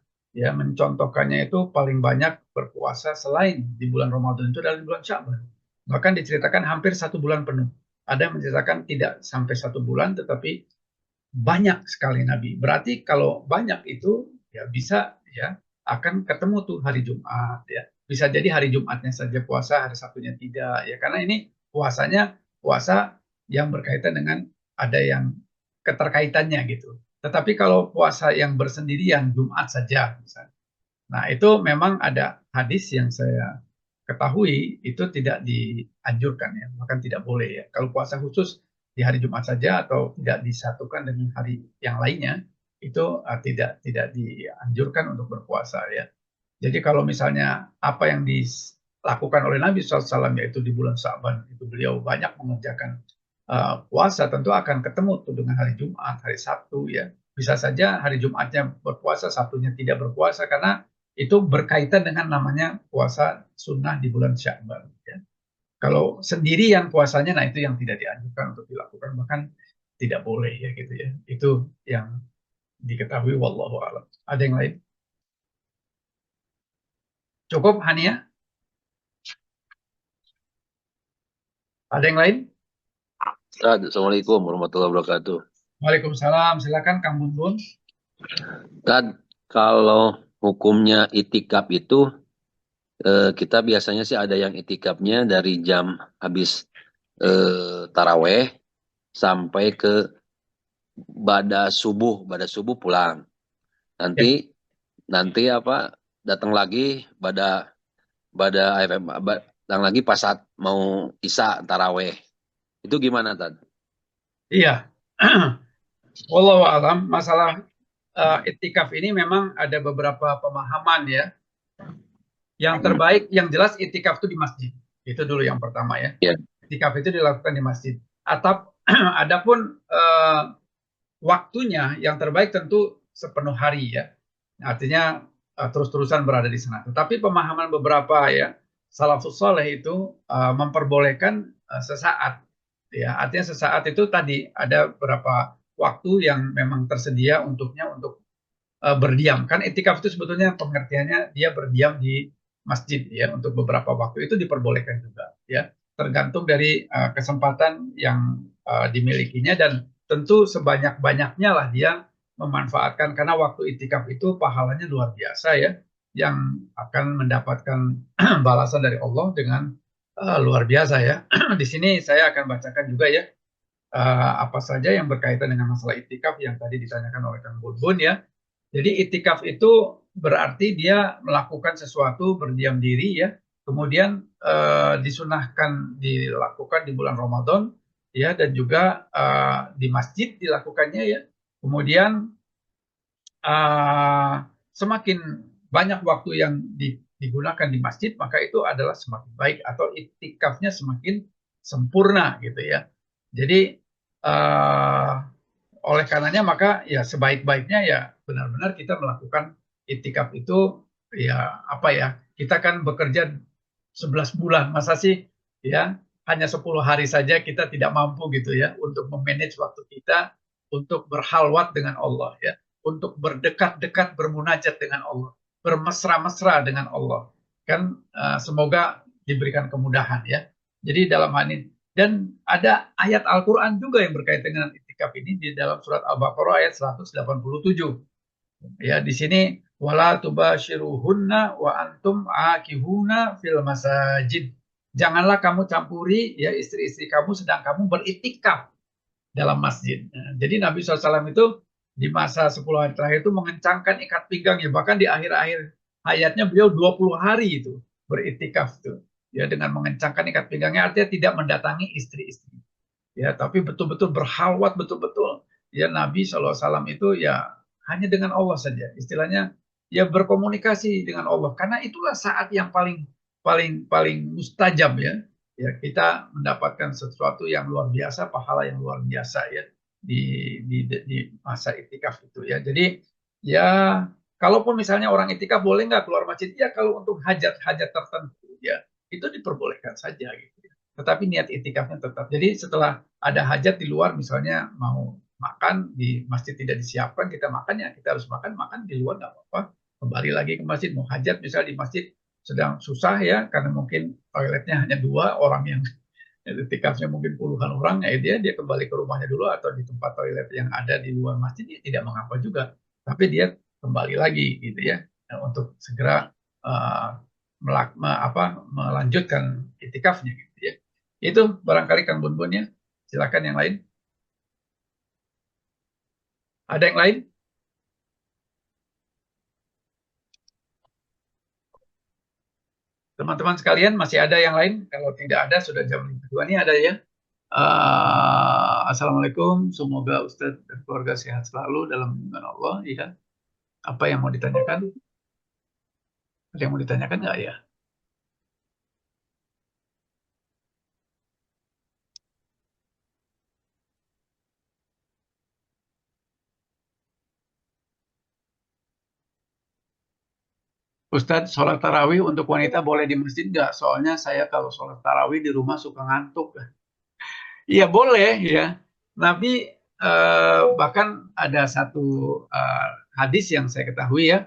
Speaker 1: itu paling banyak berpuasa selain di bulan Ramadan itu adalah di bulan Sya'ban. Bahkan diceritakan hampir 1 bulan penuh. Ada yang menceritakan tidak sampai 1 bulan, tetapi banyak sekali Nabi. Berarti kalau banyak itu ya bisa ya akan ketemu tuh hari Jumat ya. Bisa jadi hari Jumatnya saja puasa, hari Sabtunya tidak ya. Karena ini puasanya puasa yang berkaitan dengan ada yang keterkaitannya gitu. Tetapi kalau puasa yang bersendirian Jumat saja misalnya. Nah, itu memang ada hadis yang saya ketahui itu tidak dianjurkan ya, bahkan tidak boleh ya. Kalau puasa khusus di hari Jumat saja atau tidak disatukan dengan hari yang lainnya, itu tidak dianjurkan untuk berpuasa ya. Jadi kalau misalnya apa yang dilakukan oleh Nabi SAW yaitu di bulan Sa'ban itu beliau banyak mengerjakan puasa, tentu akan ketemu tuh dengan hari Jumat, hari Sabtu ya. Bisa saja hari Jumatnya berpuasa, Sabtunya tidak berpuasa karena itu berkaitan dengan namanya puasa sunnah di bulan Sya'ban. Ya. Kalau sendirian puasanya, nah itu yang tidak dianjurkan untuk dilakukan, bahkan tidak boleh ya gitu ya. Itu yang diketahui wallahu a'lam. Ada yang lain? Cukup Hania? Ada yang lain?
Speaker 4: Ustaz, Assalamualaikum warahmatullahi wabarakatuh.
Speaker 1: Waalaikumsalam. Silakan Kang Bun Bun.
Speaker 4: Ustaz, kalau hukumnya itikaf itu, kita biasanya sih ada yang itikafnya dari jam habis taraweh sampai ke bada subuh pulang.
Speaker 1: Ya.
Speaker 4: Nanti apa datang lagi bada datang lagi pas saat mau isya taraweh. Itu gimana, Tad?
Speaker 1: Iya. Wallahu alam, masalah itikaf ini memang ada beberapa pemahaman ya. Yang terbaik, yang jelas itikaf itu di masjid. Itu dulu yang pertama ya.
Speaker 4: Ya.
Speaker 1: Itikaf itu dilakukan di masjid. Atau adapun waktunya yang terbaik tentu sepenuh hari ya. Artinya terus-terusan berada di sana. Tetapi pemahaman beberapa ya salafus saleh itu memperbolehkan sesaat ya. Artinya sesaat itu tadi ada beberapa waktu yang memang tersedia untuknya untuk berdiam. Kan itikaf itu sebetulnya pengertiannya dia berdiam di masjid ya untuk beberapa waktu, itu diperbolehkan juga ya. Tergantung dari kesempatan yang dimilikinya, dan tentu sebanyak-banyaknya lah dia memanfaatkan, karena waktu itikaf itu pahalanya luar biasa ya, yang akan mendapatkan balasan dari Allah dengan luar biasa ya. Di sini saya akan bacakan juga ya apa saja yang berkaitan dengan masalah itikaf yang tadi ditanyakan oleh Kang Bun Bun ya. Jadi itikaf itu berarti dia melakukan sesuatu berdiam diri ya, kemudian disunahkan dilakukan di bulan Ramadan ya, dan juga di masjid dilakukannya ya. Kemudian semakin banyak waktu yang digunakan di masjid, maka itu adalah semakin baik atau itikafnya semakin sempurna gitu ya. Jadi oleh karenanya maka ya sebaik-baiknya ya benar-benar kita melakukan itikaf itu ya, apa ya, kita kan bekerja 11 bulan, masa sih ya hanya 10 hari saja kita tidak mampu gitu ya untuk memanage waktu kita untuk berhalwat dengan Allah ya, untuk berdekat-dekat bermunajat dengan Allah, bermesra-mesra dengan Allah. Kan semoga diberikan kemudahan ya. Jadi dalam hal ini, dan ada ayat Al-Quran juga yang berkaitan dengan itikaf ini di dalam surat Al-Baqarah ayat 187. Ya, di sini wala tubashiruhunna wa antum akihuna fil masajid. Janganlah kamu campuri ya istri-istri kamu sedang kamu beritikaf dalam masjid. Nah, jadi Nabi SAW itu di masa 10 hari terakhir itu mengencangkan ikat pinggang ya, bahkan di akhir-akhir hayatnya beliau 20 hari itu beriktikaf itu. Ya, dengan mengencangkan ikat pinggangnya artinya tidak mendatangi istri-istri. Ya, tapi betul-betul berhalwat betul-betul. Ya, Nabi SAW itu ya hanya dengan Allah saja. Istilahnya ya berkomunikasi dengan Allah karena itulah saat yang paling paling paling mustajab ya. Ya, kita mendapatkan sesuatu yang luar biasa, pahala yang luar biasa ya di masa iktikaf itu ya. Jadi ya kalaupun misalnya orang iktikaf boleh nggak keluar masjid? Ya kalau untuk hajat-hajat tertentu ya itu diperbolehkan saja gitu ya. Tetapi niat iktikafnya tetap. Jadi setelah ada hajat di luar misalnya mau makan di masjid tidak disiapkan kita makan ya kita harus makan di luar nggak apa-apa, kembali lagi ke masjid. Mau hajat misalnya di masjid sedang susah ya karena mungkin toiletnya hanya 2 orang yang tikafnya mungkin puluhan orang ya dia kembali ke rumahnya dulu atau di tempat toilet yang ada di luar masjid ya tidak mengapa juga, tapi dia kembali lagi gitu ya untuk segera melanjutkan itikafnya gitu ya. Itu barangkali Kang Bun ya. Silakan yang lain. Ada yang lain? Teman-teman sekalian, masih ada yang lain? Kalau tidak ada, sudah jam 2 ini ada ya. Assalamualaikum, semoga Ustadz dan keluarga sehat selalu dalam lindungan Allah. Ya. Apa yang mau ditanyakan? Ada yang mau ditanyakan nggak ya? Ustadz, sholat tarawih untuk wanita boleh di masjid nggak? Soalnya saya kalau sholat tarawih di rumah suka ngantuk. Iya boleh ya. Nabi bahkan ada satu hadis yang saya ketahui ya.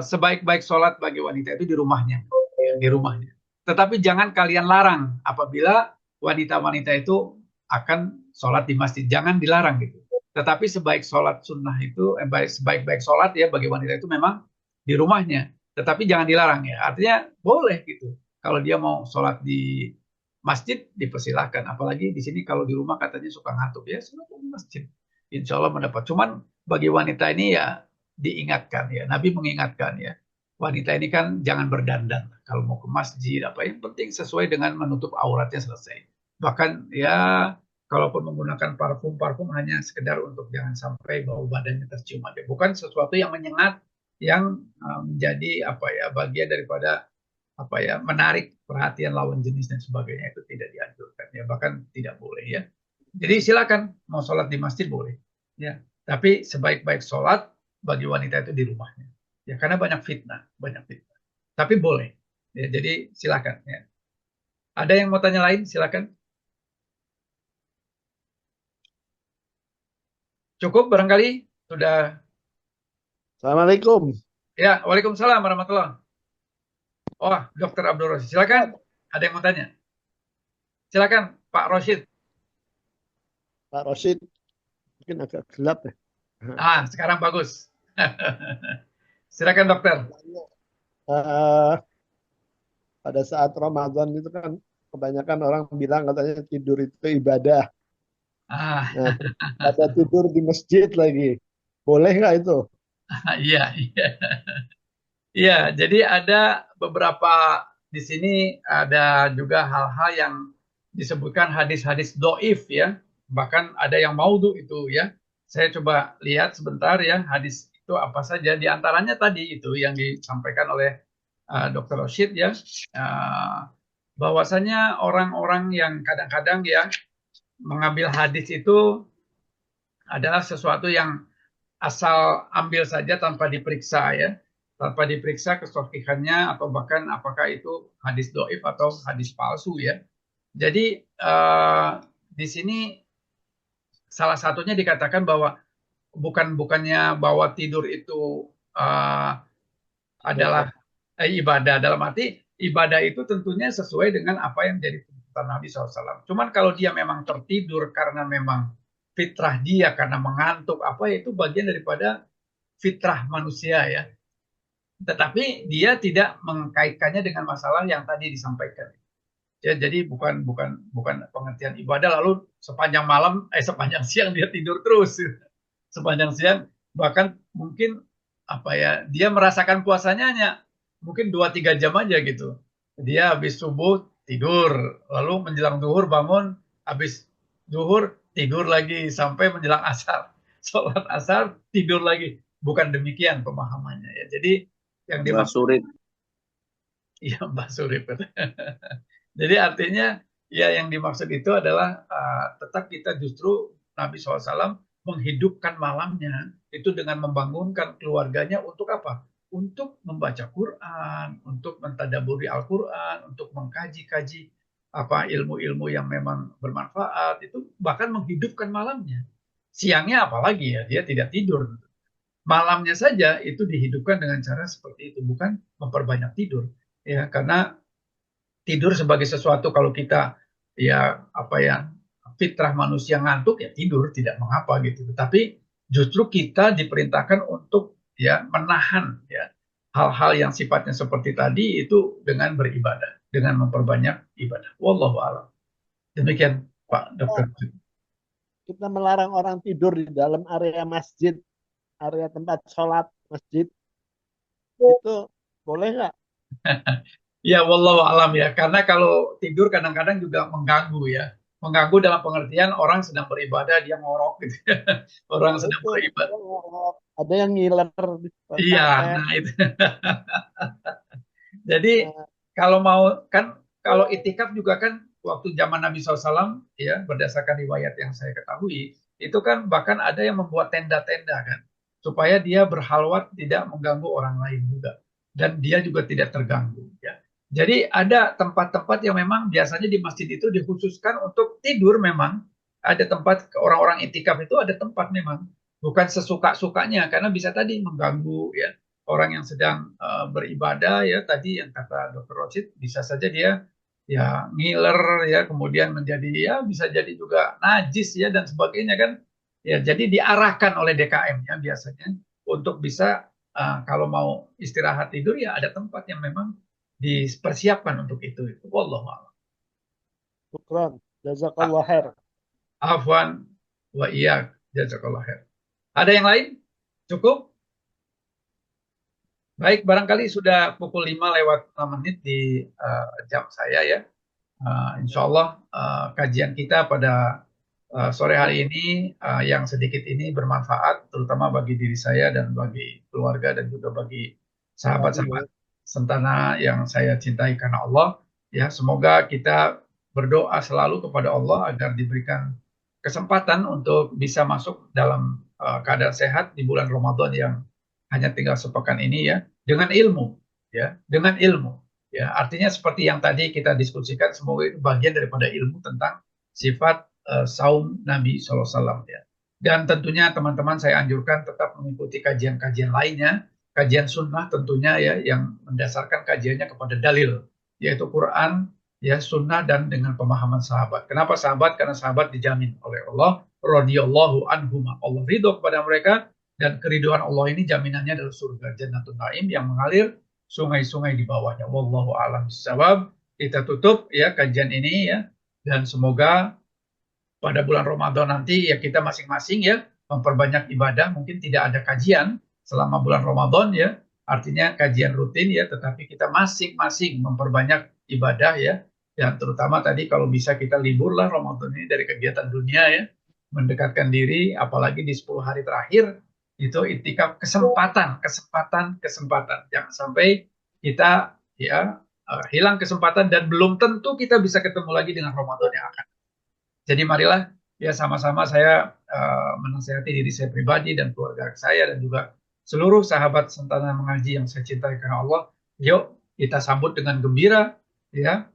Speaker 1: Sebaik-baik sholat bagi wanita itu di rumahnya, ya, di rumahnya. Tetapi jangan kalian larang apabila wanita-wanita itu akan sholat di masjid. Jangan dilarang gitu. Tetapi sebaik sholat sunnah itu, sebaik-baik sholat ya bagi wanita itu memang di rumahnya. Tetapi jangan dilarang ya. Artinya boleh gitu. Kalau dia mau sholat di masjid dipersilahkan. Apalagi di sini kalau di rumah katanya suka ngantuk ya, sholat di masjid. Insya Allah mendapat. Cuman bagi wanita ini ya diingatkan ya. Nabi mengingatkan ya. Wanita ini kan jangan berdandan. Kalau mau ke masjid apa yang penting sesuai dengan menutup auratnya selesai. Bahkan ya kalaupun menggunakan parfum hanya sekedar untuk jangan sampai bau badannya tercium aja. Bukan sesuatu yang menyengat yang menjadi apa ya bagian daripada apa ya menarik perhatian lawan jenis dan sebagainya, itu tidak dianjurkan ya, bahkan tidak boleh ya. Jadi silakan mau sholat di masjid boleh ya, tapi sebaik-baik sholat bagi wanita itu di rumahnya ya, karena banyak fitnah tapi boleh ya, jadi silakan ya. Ada yang mau tanya lain? Silakan. Cukup barangkali sudah.
Speaker 5: Assalamualaikum.
Speaker 1: Ya, waalaikumsalam warahmatullahi. Oh, Dokter Abdul Rosid, silakan. Ada yang mau tanya? Silakan, Pak Rosid.
Speaker 5: Pak Rosid, mungkin agak gelap ya.
Speaker 1: Sekarang bagus. Silakan dokter.
Speaker 5: Eh, pada saat Ramadan itu kan kebanyakan orang bilang katanya tidur itu ibadah. Nah, ada tidur di masjid lagi. Boleh nggak itu?
Speaker 1: Iya, iya. Iya, jadi ada beberapa di sini ada juga hal-hal yang disebutkan hadis-hadis doif ya. Bahkan ada yang maudhu itu ya. Saya coba lihat sebentar ya hadis itu apa saja. Di antaranya tadi itu yang disampaikan oleh Dr. Roshid ya. Bahwasanya orang-orang yang kadang-kadang ya mengambil hadis itu adalah sesuatu yang asal ambil saja tanpa diperiksa ya, tanpa diperiksa kesohihannya atau bahkan apakah itu hadis doif atau hadis palsu ya. Jadi di sini salah satunya dikatakan bahwa bukannya bahwa tidur itu adalah ibadah, dalam arti ibadah itu tentunya sesuai dengan apa yang jadi tuntutan Nabi SAW. Cuman kalau dia memang tertidur karena memang fitrah dia karena mengantuk apa itu bagian daripada fitrah manusia ya. Tetapi dia tidak mengkaitkannya dengan masalah yang tadi disampaikan. Ya, jadi bukan pengertian ibadah lalu sepanjang siang dia tidur terus. Sepanjang siang bahkan mungkin apa ya, dia merasakan puasanya hanya mungkin 2-3 jam aja gitu. Dia habis subuh tidur, lalu menjelang zuhur bangun, habis zuhur tidur lagi sampai menjelang asar. Sholat asar tidur lagi. Bukan demikian pemahamannya ya. Jadi yang
Speaker 2: Mbak
Speaker 1: dimaksud
Speaker 2: Surip.
Speaker 1: ya Mbak Surip. Jadi artinya ya yang dimaksud itu adalah tetap kita justru Nabi SAW menghidupkan malamnya itu dengan membangunkan keluarganya untuk apa? Untuk membaca Quran, untuk mentadaburi Al-Quran, untuk mengkaji-kaji apa ilmu-ilmu yang memang bermanfaat, itu bahkan menghidupkan malamnya. Siangnya apalagi ya, dia tidak tidur. Malamnya saja itu dihidupkan dengan cara seperti itu, bukan memperbanyak tidur. Ya, karena tidur sebagai sesuatu kalau kita ya apa ya fitrah manusia ngantuk ya tidur tidak mengapa gitu. Tapi justru kita diperintahkan untuk ya menahan ya hal-hal yang sifatnya seperti tadi itu dengan beribadah, dengan memperbanyak ibadah. Wallahu a'lam. Demikian Pak Dokter.
Speaker 5: Kita melarang orang tidur di dalam area masjid, area tempat sholat masjid, itu boleh nggak?
Speaker 1: Ya, wallahu alam ya. Karena kalau tidur kadang-kadang juga mengganggu ya. Mengganggu dalam pengertian orang sedang beribadah dia ngorok gitu. Orang
Speaker 5: Nah,
Speaker 1: sedang
Speaker 5: itu
Speaker 1: beribadah.
Speaker 5: ada yang ngiler di
Speaker 1: Iya,
Speaker 5: karpet.
Speaker 1: nah itu. Jadi
Speaker 5: Nah,
Speaker 1: kalau mau kan kalau itikaf juga kan waktu zaman Nabi SAW ya berdasarkan riwayat yang saya ketahui itu kan bahkan ada yang membuat tenda-tenda kan supaya dia berhalwat tidak mengganggu orang lain juga dan dia juga tidak terganggu ya. Jadi ada tempat-tempat yang memang biasanya di masjid itu dikhususkan untuk tidur memang ada tempat orang-orang itikaf itu ada tempat memang bukan sesuka-sukanya karena bisa tadi mengganggu ya orang yang sedang beribadah ya tadi yang kata Dr. Rosid bisa saja dia ya ngiler ya kemudian menjadi ya bisa jadi juga najis ya dan sebagainya kan ya jadi diarahkan oleh DKM ya biasanya untuk bisa kalau mau istirahat tidur ya ada tempat yang memang dipersiapkan untuk itu wallahu a'lam.
Speaker 5: syukran. Jazakallah khair.
Speaker 1: Afwan wa iya jazakallah khair. Ada yang lain? Cukup? Baik, barangkali sudah pukul 5 lewat 6 menit di jam saya ya. Insya Allah kajian kita pada sore hari ini yang sedikit ini bermanfaat, terutama bagi diri saya dan bagi keluarga dan juga bagi sahabat-sahabat sentana yang saya cintai karena Allah. Ya, semoga kita berdoa selalu kepada Allah agar diberikan kesempatan untuk bisa masuk dalam keadaan sehat di bulan Ramadan yang hanya tinggal sepekan ini ya dengan ilmu ya dengan ilmu ya artinya seperti yang tadi kita diskusikan semoga itu bagian daripada ilmu tentang sifat saum Nabi SAW ya dan tentunya teman-teman saya anjurkan tetap mengikuti kajian-kajian lainnya kajian sunnah tentunya ya yang mendasarkan kajiannya kepada dalil yaitu Quran ya sunnah dan dengan pemahaman sahabat. Kenapa sahabat? Karena sahabat dijamin oleh Allah radhiyallahu anhum Allah ridho kepada mereka dan keriduan Allah ini jaminannya adalah surga Jannatul Naim yang mengalir sungai-sungai di bawahnya. Wallahu a'lam bishawab. Kita tutup ya kajian ini ya dan semoga pada bulan Ramadan nanti ya kita masing-masing ya memperbanyak ibadah. Mungkin tidak ada kajian selama bulan Ramadan ya. Artinya kajian rutin ya tetapi kita masing-masing memperbanyak ibadah ya. Dan terutama tadi kalau bisa kita libur lah Ramadan ini dari kegiatan dunia ya. Mendekatkan diri apalagi di 10 hari terakhir itu itikaf kesempatan. Jangan sampai kita ya hilang kesempatan dan belum tentu kita bisa ketemu lagi dengan Ramadan yang akan. Jadi marilah ya sama-sama saya menasihati diri saya pribadi dan keluarga saya dan juga seluruh sahabat sentana mengaji yang saya cintai karena Allah. Yuk kita sambut dengan gembira ya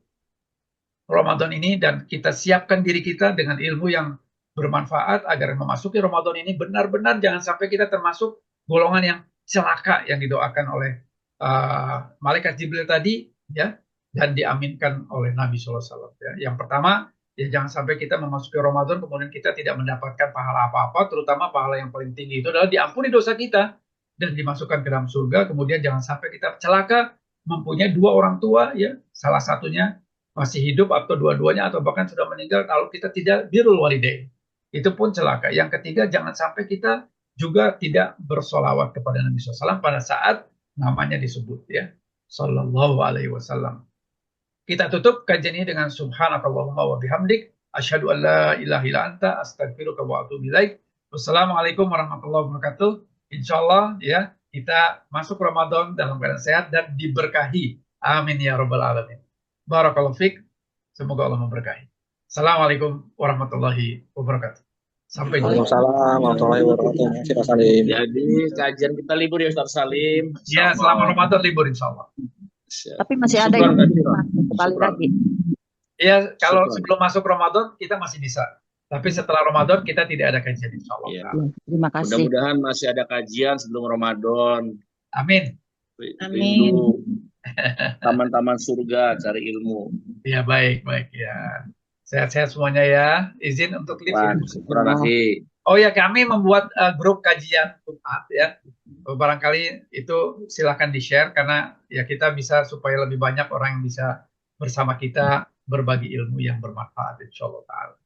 Speaker 1: Ramadan ini dan kita siapkan diri kita dengan ilmu yang bermanfaat agar memasuki Ramadan ini benar-benar jangan sampai kita termasuk golongan yang celaka yang didoakan oleh malaikat Jibril tadi ya dan diaminkan oleh Nabi SAW ya. Yang pertama ya jangan sampai kita memasuki Ramadan kemudian kita tidak mendapatkan pahala apa-apa terutama pahala yang paling tinggi itu adalah diampuni dosa kita dan dimasukkan ke dalam surga kemudian jangan sampai kita celaka mempunyai dua orang tua ya salah satunya masih hidup atau dua-duanya atau bahkan sudah meninggal kalau kita tidak birrul walidain itu pun celaka. Yang ketiga, jangan sampai kita juga tidak bersolawat kepada Nabi SAW pada saat namanya disebut ya. Sallallahu alaihi wasallam. Kita tutup kajian ini dengan subhanakallahumma wa bihamdik asyhadu an la ilaha illa anta astaghfiruka wa atubu ilaik. Wassalamualaikum warahmatullahi wabarakatuh. Insyaallah ya kita masuk Ramadan dalam keadaan sehat dan diberkahi. Amin ya rabbal alamin. Barakallahu fiik. Semoga Allah memberkahi. Assalamualaikum warahmatullahi wabarakatuh. Sampai jumpa.
Speaker 6: Waalaikumsalam warahmatullahi wabarakatuh. Ustaz Salim.
Speaker 2: Jadi kajian kita libur ya Ustaz Salim.
Speaker 1: Ya, selama Ramadan libur insyaallah.
Speaker 7: Tapi masih ada
Speaker 2: Syukran,
Speaker 7: yang
Speaker 2: Kak.
Speaker 7: kembali
Speaker 2: Syukran.
Speaker 7: lagi.
Speaker 1: Ya, kalau
Speaker 2: Syukran.
Speaker 1: sebelum masuk Ramadan kita masih bisa. Tapi setelah Ramadan kita tidak ada kajian insyaallah.
Speaker 2: Iya.
Speaker 7: Terima kasih.
Speaker 2: Mudah-mudahan masih ada kajian sebelum Ramadan.
Speaker 1: Amin.
Speaker 7: Amin.
Speaker 2: Rindu taman-taman surga cari ilmu.
Speaker 1: Ya, baik ya. Sehat-sehat semuanya ya. Izin untuk live ya.
Speaker 2: Syukran akhi.
Speaker 1: Oh ya, kami membuat grup kajian Jumat ya. Barangkali itu silakan di-share karena ya kita bisa supaya lebih banyak orang yang bisa bersama kita berbagi ilmu yang bermanfaat insyaallah ta'ala.